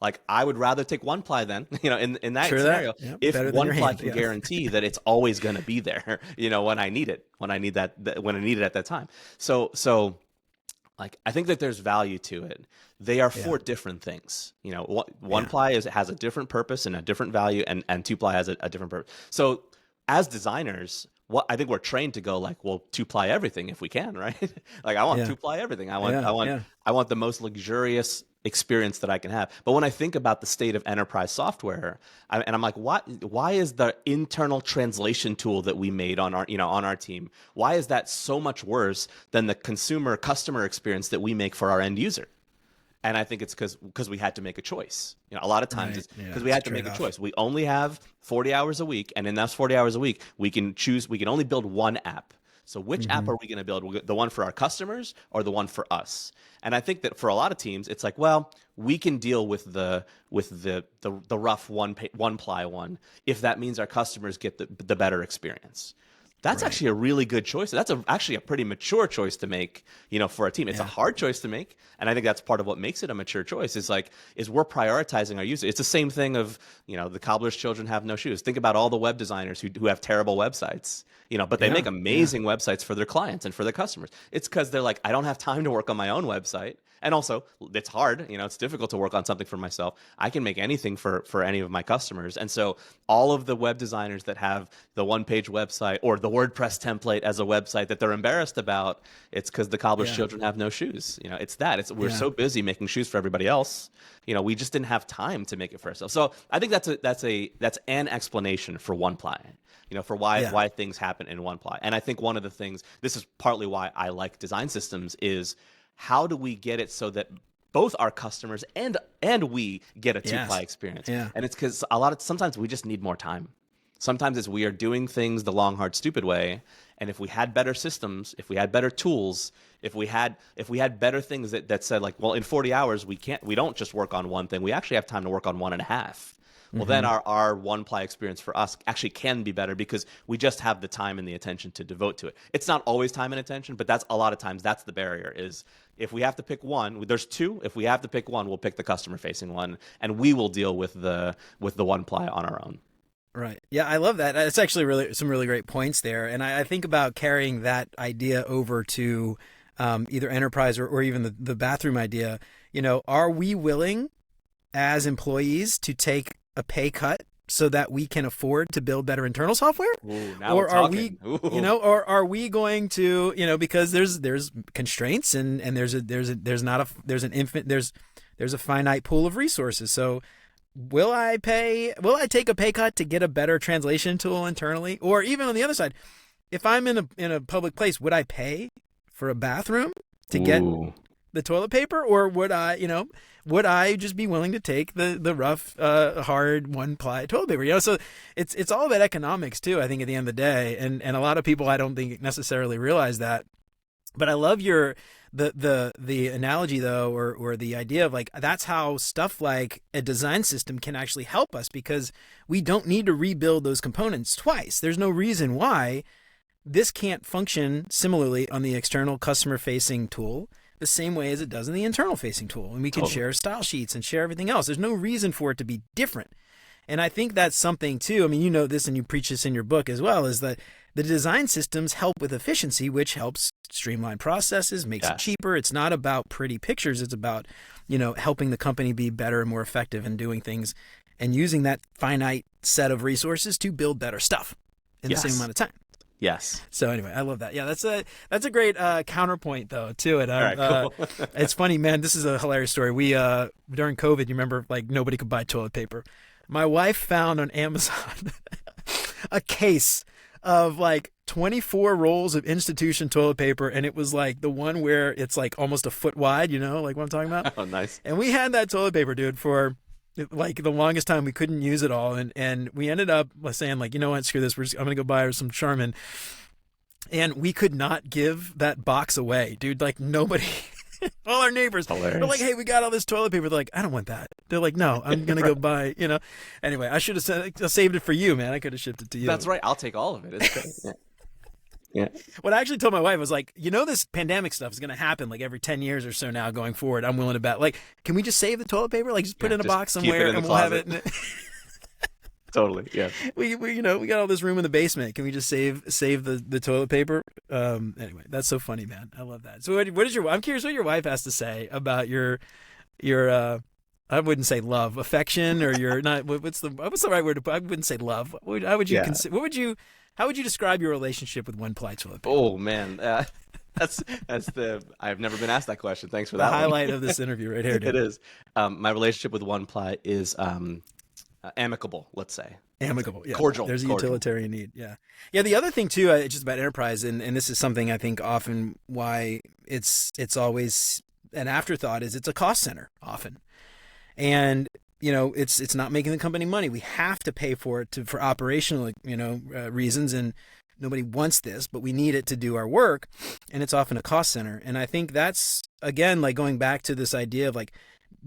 Like, I would rather take 1-ply then, in that scenario, if 1-ply can guarantee that it's always going to be there, when I need it, when I need it at that time. So like, I think that there's value to it. They are for different things. 1-ply has a different purpose and a different value, and 2-ply has a different purpose. So as designers, I think we're trained to go like, well, 2-ply everything if we can, right? Like, I want 2-ply everything. I want the most luxurious experience that I can have. But when I think about the state of enterprise software, and I'm like, why is the internal translation tool that we made on our team, why is that so much worse than the customer experience that we make for our end user? And I think it's because we had to make a choice. A lot of times it's because we had to make a choice. We only have 40 hours a week, and in those 40 hours a week, we can only build one app. So which app are we going to build? The one for our customers or the one for us? And I think that for a lot of teams, it's like, well, we can deal with the rough 1-ply one if that means our customers get the better experience. That's actually a really good choice. That's actually a pretty mature choice to make, for a team. It's a hard choice to make, and I think that's part of what makes it a mature choice. Is we're prioritizing our users. It's the same thing of, the cobbler's children have no shoes. Think about all the web designers who have terrible websites, but they make amazing websites for their clients and for their customers. It's because they're like, I don't have time to work on my own website. And also, it's hard. It's difficult to work on something for myself. I can make anything for any of my customers. And so all of the web designers that have the one-page website or the WordPress template as a website that they're embarrassed about, it's because the cobbler's children have no shoes. It's that. We're so busy making shoes for everybody else. We just didn't have time to make it for ourselves. So I think that's an explanation for 1-ply. For why things happen in 1-ply. And I think one of the things, this is partly why I like design systems, is how do we get it so that both our customers and we get a 2-ply experience? Yeah. And it's because sometimes we just need more time. Sometimes we are doing things the long, hard, stupid way. And if we had better systems, if we had better tools, if we had better things that said like, well, in 40 hours, we don't just work on one thing. We actually have time to work on 1.5. Well, then our 1-ply experience for us actually can be better because we just have the time and the attention to devote to it. It's not always time and attention, but that's a lot of times that's the barrier. Is if we have to pick one, there's two. If we have to pick one, we'll pick the customer-facing one, and we will deal with the 1-ply on our own. Right. Yeah, I love that. It's actually some really great points there, and I think about carrying that idea over to either enterprise or even the bathroom idea. Are we willing as employees to take a pay cut so that we can afford to build better internal software? Ooh, now or are we, or are we going to, because there's constraints and there's a finite pool of resources. So will I take a pay cut to get a better translation tool internally? Or even on the other side, if I'm in a public place, would I pay for a bathroom to get the toilet paper, or would I just be willing to take the rough, hard one-ply toilet paper? So it's all about economics too, I think, at the end of the day. And a lot of people, I don't think, necessarily realize that. But I love the analogy though, or the idea of like, that's how stuff like a design system can actually help us, because we don't need to rebuild those components twice. There's no reason why this can't function similarly on the external customer facing tool the same way as it does in the internal facing tool. And we can share style sheets and share everything else. There's no reason for it to be different. And I think that's something too. I mean, you know this, and you preach this in your book as well, is that the design systems help with efficiency, which helps streamline processes, makes it cheaper. It's not about pretty pictures. It's about, helping the company be better and more effective in doing things and using that finite set of resources to build better stuff in the same amount of time. Yes. So anyway, I love that. Yeah, that's a great counterpoint though to it. All right, cool. It's funny, man. This is a hilarious story. We during COVID, you remember, like, nobody could buy toilet paper. My wife found on Amazon a case of like 24 rolls of institution toilet paper, and it was like the one where it's like almost a foot wide, like what I'm talking about. Oh, nice. And we had that toilet paper, dude, for like the longest time. We couldn't use it all, and we ended up saying, like, you know what, screw this, I'm gonna go buy her some Charmin. And we could not give that box away, dude. Like, nobody all our neighbors, hilarious. They're like, hey, we got all this toilet paper. They're like, I don't want that. They're like, no, I'm gonna go buy, Anyway, I should have saved it for you, man. I could have shipped it to you. That's right, I'll take all of it. It's great. Yeah. What I actually told my wife was like, this pandemic stuff is going to happen like every 10 years or so now going forward. I'm willing to bet. Like, can we just save the toilet paper? Like, just put it in a box somewhere and we'll have it. Totally. Yeah. We got all this room in the basement. Can we just save the toilet paper? Anyway, that's so funny, man. I love that. So I'm curious what your wife has to say about your I wouldn't say love, affection, or your not. What's the right word? I wouldn't say love. How would you How would you describe your relationship with one-ply toilet paper? Oh man, I've never been asked that question. Thanks for that. The highlight of this interview right here, dude. It is. My relationship with one-ply is amicable. Let's say amicable, yeah. Cordial. There's a utilitarian need, yeah. Yeah. The other thing too, just about enterprise, and this is something I think often why it's always an afterthought, is it's a cost center often, and it's not making the company money. We have to pay for it for operational, reasons, and nobody wants this, but we need it to do our work, and it's often a cost center. And I think that's, again, like going back to this idea of like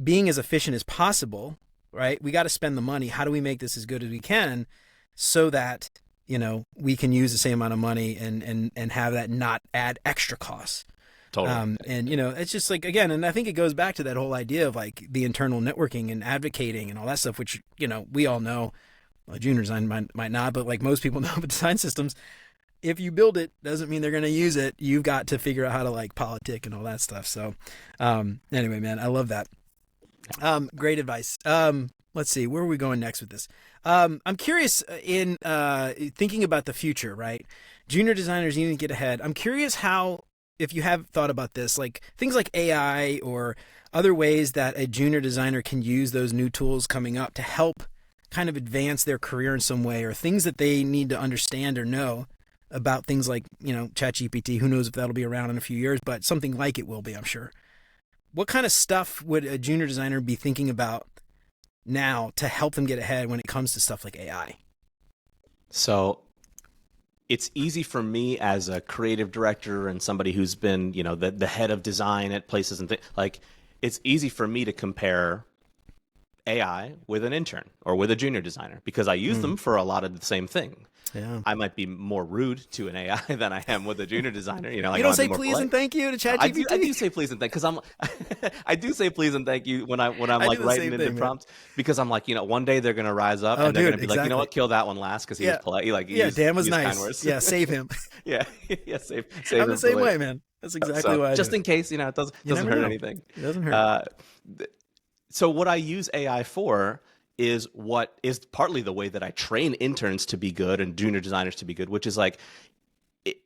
being as efficient as possible, right? We got to spend the money. How do we make this as good as we can so that, we can use the same amount of money and have that not add extra costs? Totally. And it's just like, again, and I think it goes back to that whole idea of like the internal networking and advocating and all that stuff, which, we all know. Well, junior design might not, but like most people know with design systems, if you build it, doesn't mean they're going to use it. You've got to figure out how to like politic and all that stuff. So anyway, man, I love that. Great advice. Let's see, where are we going next with this? I'm curious in thinking about the future, right? Junior designers need to get ahead. I'm curious if you have thought about this, like things like AI or other ways that a junior designer can use those new tools coming up to help kind of advance their career in some way, or things that they need to understand or know about things like, ChatGPT. Who knows if that'll be around in a few years, but something like it will be, I'm sure. What kind of stuff would a junior designer be thinking about now to help them get ahead when it comes to stuff like AI? So it's easy for me as a creative director and somebody who's been, the head of design at places and things, like it's easy for me to compare AI with an intern or with a junior designer because I use them for a lot of the same thing. Yeah. I might be more rude to an AI than I am with a junior designer. Like you don't say please and thank you to ChatGPT? I do say please and thank because I do say please and thank you when I'm like writing into prompts because I'm like, one day they're gonna rise up and they're gonna be like, you know what, kill that one last because he was polite. Dan was nice. Yeah, save him. yeah, save I'm him the same way, man. That's exactly why I just do. In case, it doesn't hurt anything. It doesn't hurt. So what I use AI for is what is partly the way that I train interns to be good and junior designers to be good, which is like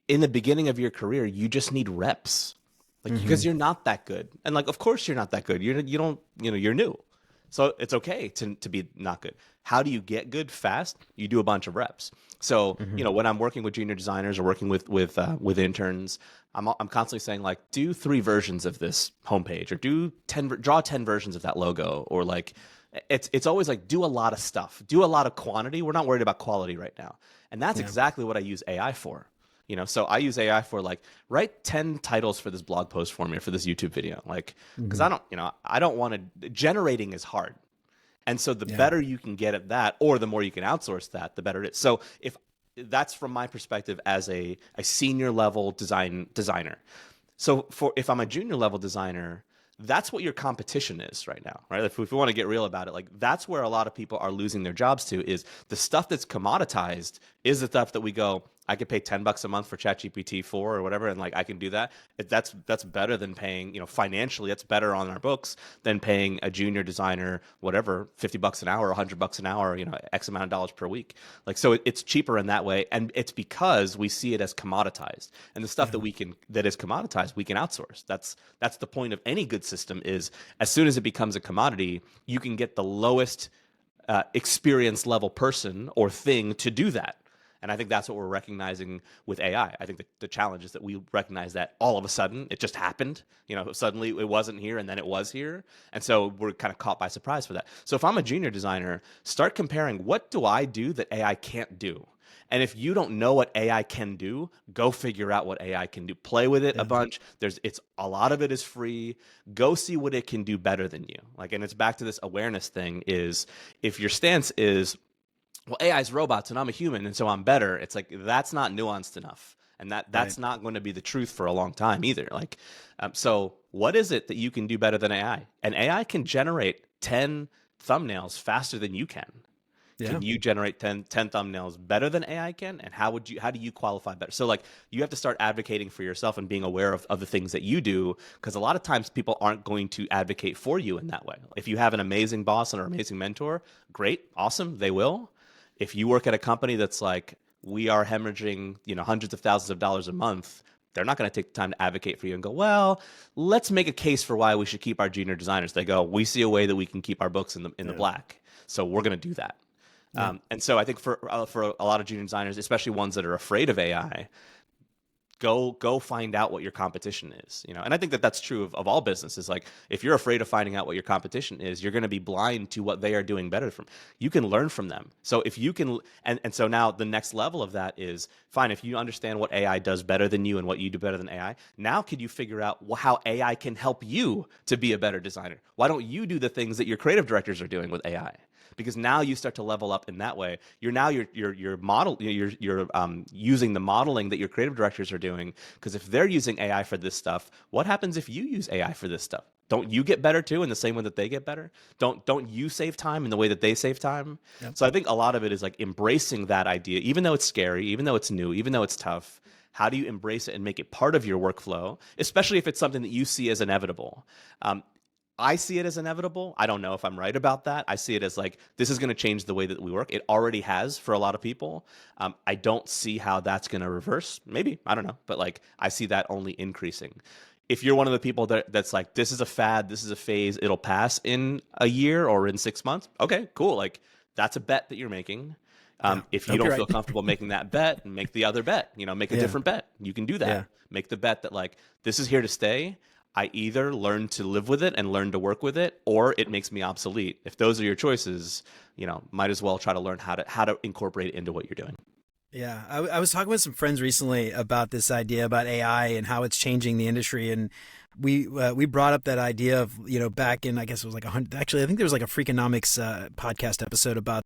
in the beginning of your career, you just need reps, like because you're not that good. And like, of course you're not that good. You're new. So it's okay to be not good. How do you get good fast? You do a bunch of reps. So, when I'm working with junior designers or working with interns, I'm constantly saying, like, do 3 versions of this homepage, or draw 10 versions of that logo, or like it's always like, do a lot of stuff, do a lot of quantity. We're not worried about quality right now. And that's exactly what I use AI for. So I use AI for, like, write 10 titles for this blog post for me, or for this YouTube video. Like, because I don't want to, generating is hard. And so the better you can get at that, or the more you can outsource that, the better it is. So if that's from my perspective as a senior level designer. So if I'm a junior level designer, that's what your competition is right now, right? If we want to get real about it, like, that's where a lot of people are losing their jobs to, is the stuff that's commoditized is the stuff that we go, I could pay $10 a month for ChatGPT 4 or whatever, and, like, I can do that. That's better than paying, financially, that's better on our books than paying a junior designer, whatever, $50 an hour, $100 an hour, X amount of dollars per week. Like, so it's cheaper in that way, and it's because we see it as commoditized. And the stuff that is commoditized, we can outsource. That's the point of any good system, is as soon as it becomes a commodity, you can get the lowest experience level person or thing to do that. And I think that's what we're recognizing with AI. I think that the challenge is that we recognize that all of a sudden it just happened. Suddenly it wasn't here, and then it was here. And so we're kind of caught by surprise for that. So if I'm a junior designer, start comparing, what do I do that AI can't do? And if you don't know what AI can do, go figure out what AI can do. Play with it a bunch. A lot of it is free. Go see what it can do better than you. Like, and it's back to this awareness thing, is if your stance is, well, AI is robots and I'm a human and so I'm better, it's like, that's not nuanced enough. And that's not going to be the truth for a long time either. Like, so what is it that you can do better than AI? And AI can generate 10 thumbnails faster than you can. Yeah. Can you generate 10 thumbnails better than AI can? And how do you qualify better? So, like, you have to start advocating for yourself and being aware of the things that you do, because a lot of times people aren't going to advocate for you in that way. If you have an amazing boss and an amazing mentor, great, awesome, they will. If you work at a company that's like, we are hemorrhaging, hundreds of thousands of dollars a month, they're not going to take the time to advocate for you and go, well, let's make a case for why we should keep our junior designers. They go, we see a way that we can keep our books in the black, so we're going to do that. Yeah. And so I think for a lot of junior designers, especially ones that are afraid of AI, go find out what your competition is, and I think that that's true of all businesses. Like, if you're afraid of finding out what your competition is, you're going to be blind to what they are doing better from. You can learn from them. So if you can, and so now the next level of that is, fine, if you understand what AI does better than you and what you do better than AI, now could you figure out how AI can help you to be a better designer? Why don't you do the things that your creative directors are doing with AI? Because now you start to level up in that way. You're using the modeling that your creative directors are doing. Because if they're using AI for this stuff, what happens if you use AI for this stuff? Don't you get better too in the same way that they get better? Don't you save time in the way that they save time? Yep. So I think a lot of it is like embracing that idea, even though it's scary, even though it's new, even though it's tough. How do you embrace it and make it part of your workflow, especially if it's something that you see as inevitable? I see it as inevitable. I don't know if I'm right about that. I see it as like, this is going to change the way that we work. It already has for a lot of people. I don't see how that's going to reverse. Maybe, I don't know. But like, I see that only increasing. If you're one of the people that's like, this is a fad, this is a phase, it'll pass in a year or in 6 months. Okay, cool. Like, that's a bet that you're making. If you don't feel comfortable making that bet, make the other bet, make a different bet. You can do that. Yeah. Make the bet that, like, this is here to stay. I either learn to live with it and learn to work with it, or it makes me obsolete. If those are your choices, might as well try to learn how to incorporate it into what you're doing. Yeah, I was talking with some friends recently about this idea about AI and how it's changing the industry, and we brought up that idea of back in, I guess it was like actually I think there was like a Freakonomics podcast episode about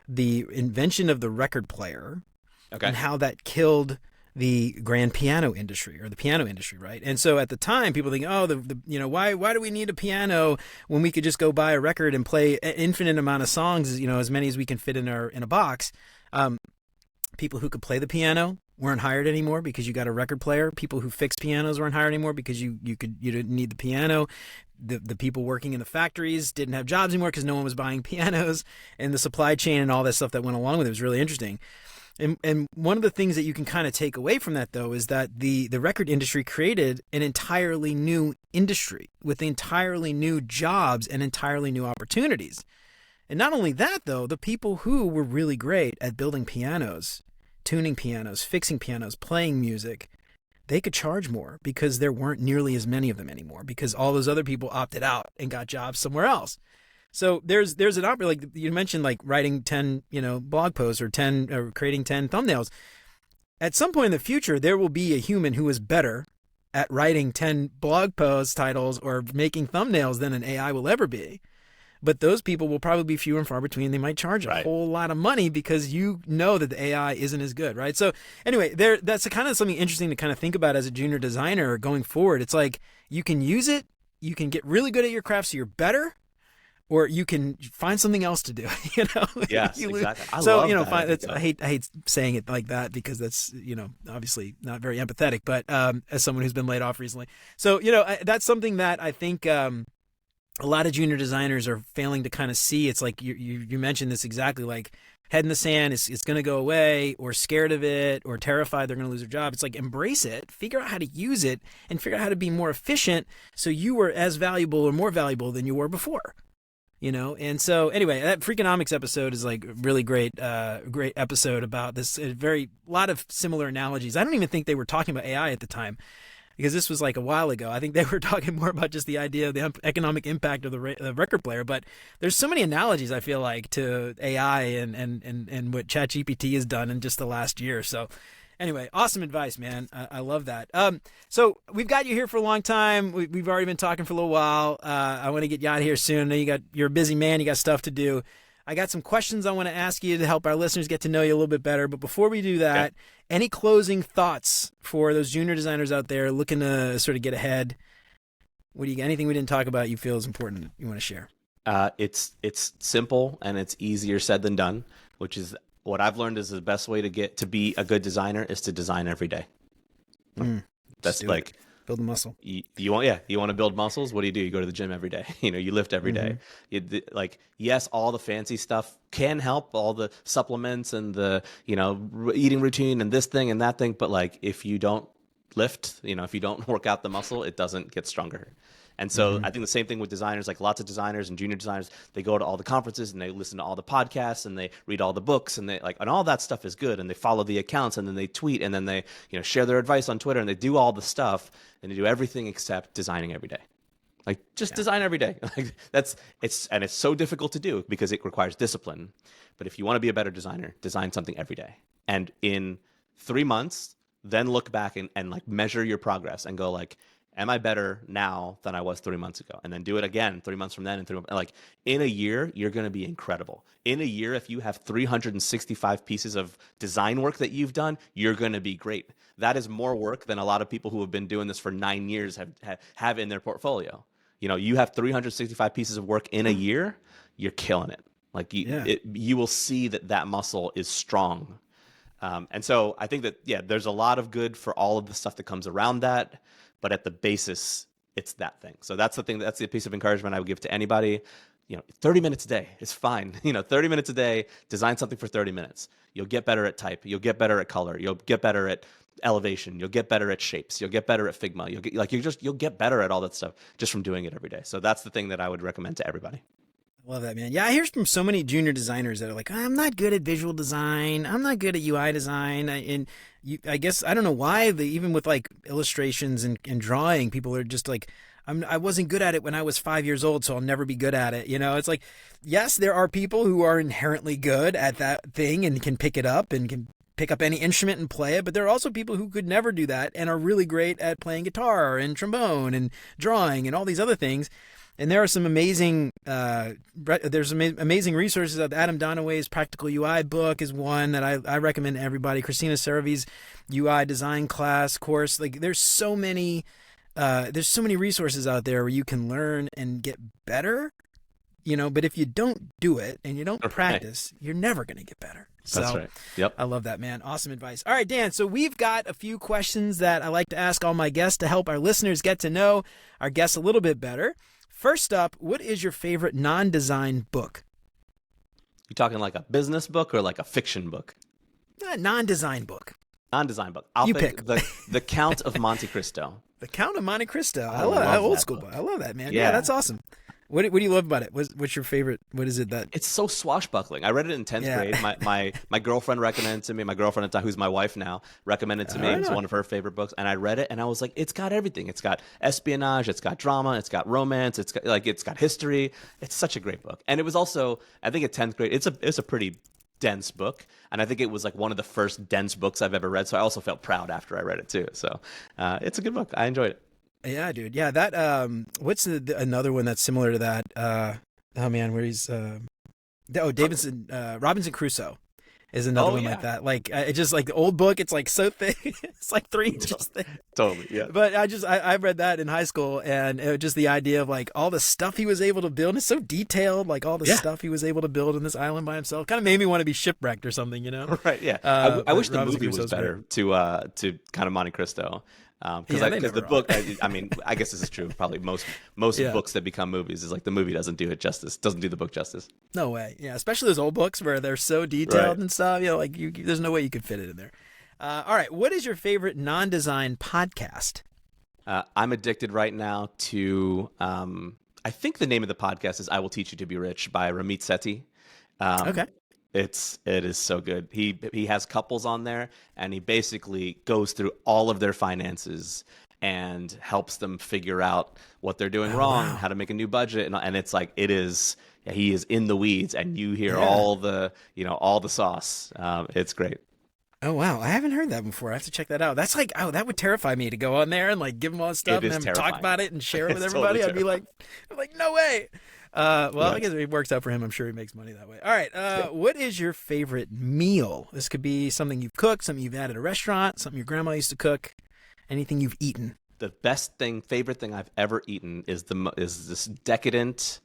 the invention of the record player, and how that killed the grand piano industry or the piano industry, right? And so at the time, people think, oh, why do we need a piano when we could just go buy a record and play an infinite amount of songs, as many as we can fit in a box. People who could play the piano weren't hired anymore because you got a record player. People who fixed pianos weren't hired anymore because you didn't need the piano. The people working in the factories didn't have jobs anymore because no one was buying pianos, and the supply chain and all that stuff that went along with it was really interesting. And one of the things that you can kind of take away from that, though, is that the record industry created an entirely new industry with entirely new jobs and entirely new opportunities. And not only that, though, the people who were really great at building pianos, tuning pianos, fixing pianos, playing music, they could charge more because there weren't nearly as many of them anymore because all those other people opted out and got jobs somewhere else. So there's an opportunity, like you mentioned, like writing 10, blog posts or creating 10 thumbnails. At some point in the future, there will be a human who is better at writing 10 blog post titles or making thumbnails than an AI will ever be. But those people will probably be few and far between. They might charge a whole lot of money because you know that the AI isn't as good, right? So anyway, that's kind of something interesting to kind of think about as a junior designer going forward. It's like you can use it, you can get really good at your craft so you're better, or you can find something else to do. Yes, exactly. I so love that. I hate saying it like that because that's obviously not very empathetic. But as someone who's been laid off recently, so that's something that I think a lot of junior designers are failing to kind of see. It's like you mentioned this exactly, like head in the sand, it's going to go away, or scared of it, or terrified they're going to lose their job. It's like embrace it, figure out how to use it, and figure out how to be more efficient so you were as valuable or more valuable than you were before. And so anyway, that Freakonomics episode is like really great episode about this. A lot of similar analogies. I don't even think they were talking about AI at the time, because this was like a while ago. I think they were talking more about just the idea of the economic impact of the record player. But there's so many analogies, I feel like, to AI and what ChatGPT has done in just the last year. So anyway, awesome advice, man. I love that. So we've got you here for a long time. We've already been talking for a little while. I want to get you out of here soon. I know you're a busy man. You got stuff to do. I got some questions I want to ask you to help our listeners get to know you a little bit better. But before we do that, any closing thoughts for those junior designers out there looking to sort of get ahead? What do you got? Anything we didn't talk about you feel is important you want to share? It's simple and it's easier said than done, which is what I've learned is the best way to be a good designer is to design every day. That's like build a muscle. You want to build muscles. What do? You go to the gym every day. You lift every day. Yes, all the fancy stuff can help, all the supplements and the eating routine and this thing and that thing. But like if you don't lift, if you don't work out the muscle, it doesn't get stronger. And so I think the same thing with designers, like lots of designers and junior designers, they go to all the conferences and they listen to all the podcasts and they read all the books and and all that stuff is good. And they follow the accounts and then they tweet and then they, share their advice on Twitter and they do all the stuff and they do everything except designing every day. Like just design every day. It's so difficult to do because it requires discipline. But if you want to be a better designer, design something every day. And in 3 months, then look back and like measure your progress and go like, am I better now than I was 3 months ago? And then do it again 3 months from then and 3 months. Like in a year, you're going to be incredible. In a year, if you have 365 pieces of design work that you've done, you're going to be great. That is more work than a lot of people who have been doing this for 9 years have in their portfolio. You have 365 pieces of work in a year, you're killing it. Like you will see that muscle is strong. And so I think that, there's a lot of good for all of the stuff that comes around that. But at the basis, it's that thing. So that's the thing. That's the piece of encouragement I would give to anybody. 30 minutes a day is fine. 30 minutes a day, design something for 30 minutes. You'll get better at type. You'll get better at color. You'll get better at elevation. You'll get better at shapes. You'll get better at Figma. You'll get better at all that stuff just from doing it every day. So that's the thing that I would recommend to everybody. Love that, man. Yeah, I hear from so many junior designers that are like, I'm not good at visual design. I'm not good at UI design. I guess, I don't know why, even with like illustrations and drawing, people are just like, I wasn't good at it when I was 5 years old, so I'll never be good at it. It's like, yes, there are people who are inherently good at that thing and can pick it up and can pick up any instrument and play it. But there are also people who could never do that and are really great at playing guitar and trombone and drawing and all these other things. And there are some amazing, amazing resources. Adam Donaway's Practical UI book is one that I recommend to everybody. Christina Saravi's UI design class course. Like there's so many resources out there where you can learn and get better, but if you don't do it and you don't practice, you're never going to get better. That's right. Yep. I love that, man. Awesome advice. All right, Dan. So we've got a few questions that I like to ask all my guests to help our listeners get to know our guests a little bit better. First up, what is your favorite non-design book? You talking like a business book or like a fiction book? Non-design book. Non-design book. I'll pick the Count of Monte Cristo. The Count of Monte Cristo. I love love that old that school book. book. I love that, man. Yeah, that's awesome. What do you love about it? What's your favorite? What is it that? It's so swashbuckling. I read it in 10th grade. My girlfriend recommended it to me. My girlfriend at the time, who's my wife now, recommended it to me. It was one of her favorite books, and I read it, and I was like, it's got everything. It's got espionage. It's got drama. It's got romance. It's got history. It's such a great book. And it was also, I think, at 10th grade. It's a pretty dense book, and I think it was like one of the first dense books I've ever read. So I also felt proud after I read it too. So it's a good book. I enjoyed it. Yeah, dude. Yeah, that what's another one that's similar to that? Oh man, where he's Davidson Robinson Crusoe is another one like that. Like it's just like the old book. It's like so thick. It's like 3 inches thick. Totally, yeah. But I read that in high school, and it was just the idea of like all the stuff he was able to build. And it's so detailed, like all the stuff he was able to build on this island by himself. Kind of made me want to be shipwrecked or something, you know? Right. Yeah. I wish the movie was better to kind of Monte Cristo. Because the book, I mean, I guess this is true. Probably most books that become movies is like the movie doesn't do the book justice. No way. Yeah, especially those old books where they're so detailed and stuff. You know, like there's no way you could fit it in there. All right, what is your favorite non-design podcast? I'm addicted right now to. I think the name of the podcast is "I Will Teach You to Be Rich" by Ramit Sethi. Okay. It is so good. He has couples on there, and he basically goes through all of their finances and helps them figure out what they're doing wrong, how to make a new budget, and it's like he is in the weeds, and you hear all the sauce. It's great. Oh wow, I haven't heard that before. I have to check that out. That's like, that would terrify me to go on there and like give them all this stuff and then talk about it and share it with everybody. Totally I'd be like, no way. I guess it works out for him. I'm sure he makes money that way. All right. What is your favorite meal? This could be something you've cooked, something you've had at a restaurant, something your grandma used to cook, anything you've eaten. The favorite thing I've ever eaten is this decadent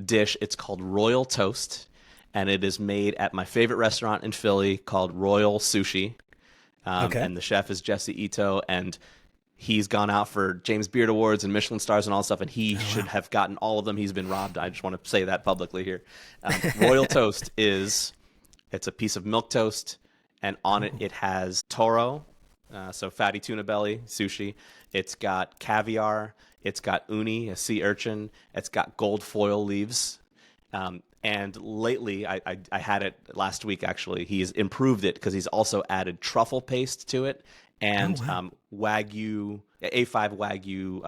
dish. It's called Royal Toast, and it is made at my favorite restaurant in Philly called Royal Sushi. And the chef is Jesse Ito, and he's gone out for James Beard Awards and Michelin stars and all stuff, and he should have gotten all of them. He's been robbed. I just want to say that publicly here. Royal Toast it's a piece of milk toast, and on it has toro, so fatty tuna belly sushi. It's got caviar. It's got uni, a sea urchin. It's got gold foil leaves. And lately, I had it last week, actually. He's improved it because he's also added truffle paste to it and Wagyu, A5 Wagyu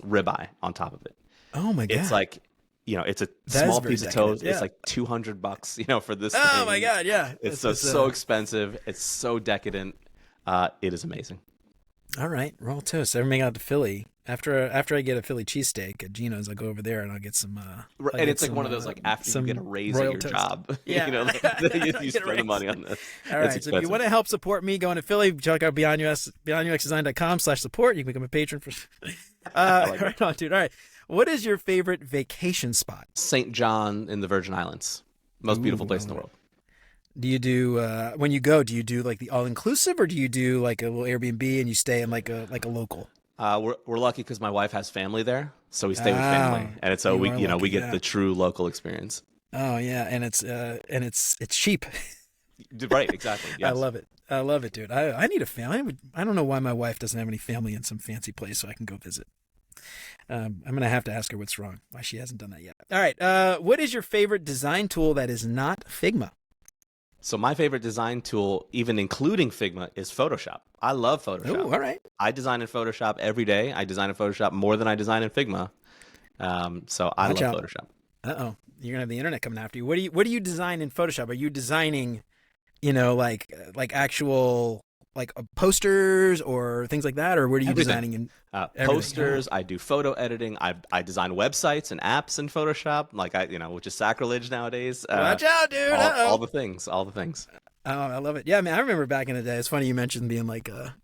ribeye on top of it. Oh, my God. It's like, it's a small piece of toast. Yeah. It's like $200, for this thing. Oh, my God, yeah. It's so expensive. It's so decadent. It is amazing. All right, Royal Toast. Ever make out to Philly? After I get a Philly cheesesteak at Gino's, I'll go over there and I'll get some. And it's like one of those like after you get a raise at your job, yeah. You spend the money on this. All right, so if you want to help support me going to Philly, check out beyonduxdesign.com/support. You can become a patron for. Right on, dude. All right, what is your favorite vacation spot? St. John in the Virgin Islands, most beautiful place in the world. Do you do when you go? Do you do like the all inclusive, or do you do like a little Airbnb and you stay in like a local? We're lucky because my wife has family there, so we stay with family, and it's we get the true local experience. Oh yeah, and it's cheap. Right, exactly. Yes. I love it, dude. I need a family. I don't know why my wife doesn't have any family in some fancy place so I can go visit. I'm gonna have to ask her what's wrong, why she hasn't done that yet. All right, what is your favorite design tool that is not Figma? So my favorite design tool, even including Figma, is Photoshop. I love Photoshop. Oh, all right. I design in Photoshop every day. I design in Photoshop more than I design in Figma. So I love Photoshop. Uh-oh. You're gonna have the internet coming after you. What do you design in Photoshop? Are you designing, like actual like posters or things like that, or what are you designing in posters? I do photo editing. I design websites and apps in Photoshop, which is sacrilege nowadays. Watch out, dude! All the things. Oh, I love it. Yeah, man, I remember back in the day. It's funny you mentioned being like a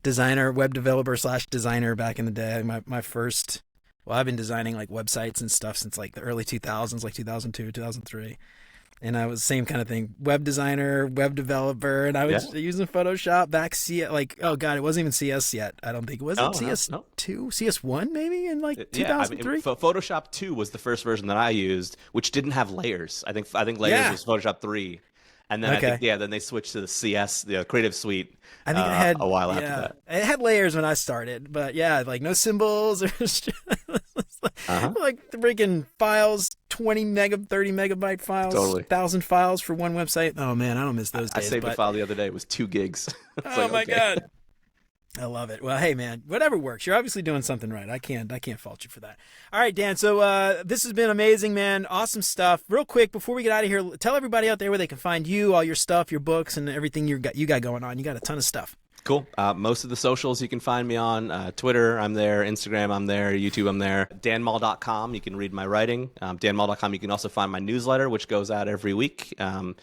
designer, web developer / designer back in the day. My first. Well, I've been designing like websites and stuff since like the early 2000s, like 2002, 2003. And I was same kind of thing, web designer, web developer, and I was using Photoshop back it wasn't even CS yet. I don't think it was CS2, CS1 maybe in like 2003. Photoshop 2 was the first version that I used, which didn't have layers. I think layers was Photoshop 3. And then I Okay. think then they switched to the CS, the Creative Suite, I think I had a while after that. It had layers when I started, but yeah, like no symbols. It was just like the freaking files, 30 megabyte files, Totally. 1,000 files for one website. Oh man, I don't miss those days. I saved a file the other day. It was 2 gigs. Oh my God. I love it. Well, hey man, whatever works. You're obviously doing something right. I can't fault you for that. All right, Dan. So this has been amazing, man. Awesome stuff. Real quick before we get out of here, tell everybody out there where they can find you, all your stuff, your books, and everything you got going on. You got a ton of stuff. Cool. Most of the socials you can find me on Twitter. I'm there. Instagram. I'm there. YouTube. I'm there. danmall.com. You can read my writing. danmall.com. You can also find my newsletter, which goes out every week. And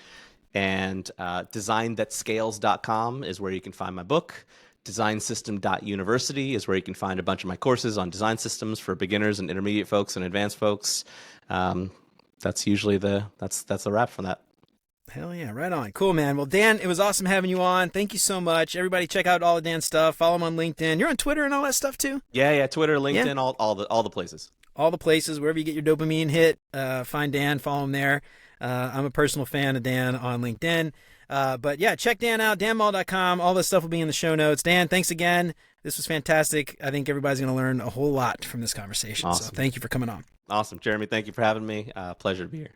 designthatscales.com is where you can find my book. designsystem.university is where you can find a bunch of my courses on design systems for beginners and intermediate folks and advanced folks. That's usually that's the wrap from that. Hell yeah, right on. Cool, man. Well, Dan, it was awesome having you on. Thank you so much. Everybody check out all of Dan's stuff. Follow him on LinkedIn. You're on Twitter and all that stuff too? Yeah, Twitter, LinkedIn, all the places. All the places, wherever you get your dopamine hit, find Dan, follow him there. I'm a personal fan of Dan on LinkedIn. But yeah, check Dan out, danmall.com. All this stuff will be in the show notes. Dan, thanks again. This was fantastic. I think everybody's going to learn a whole lot from this conversation. Awesome. So thank you for coming on. Awesome. Jeremy, thank you for having me. Pleasure to be here.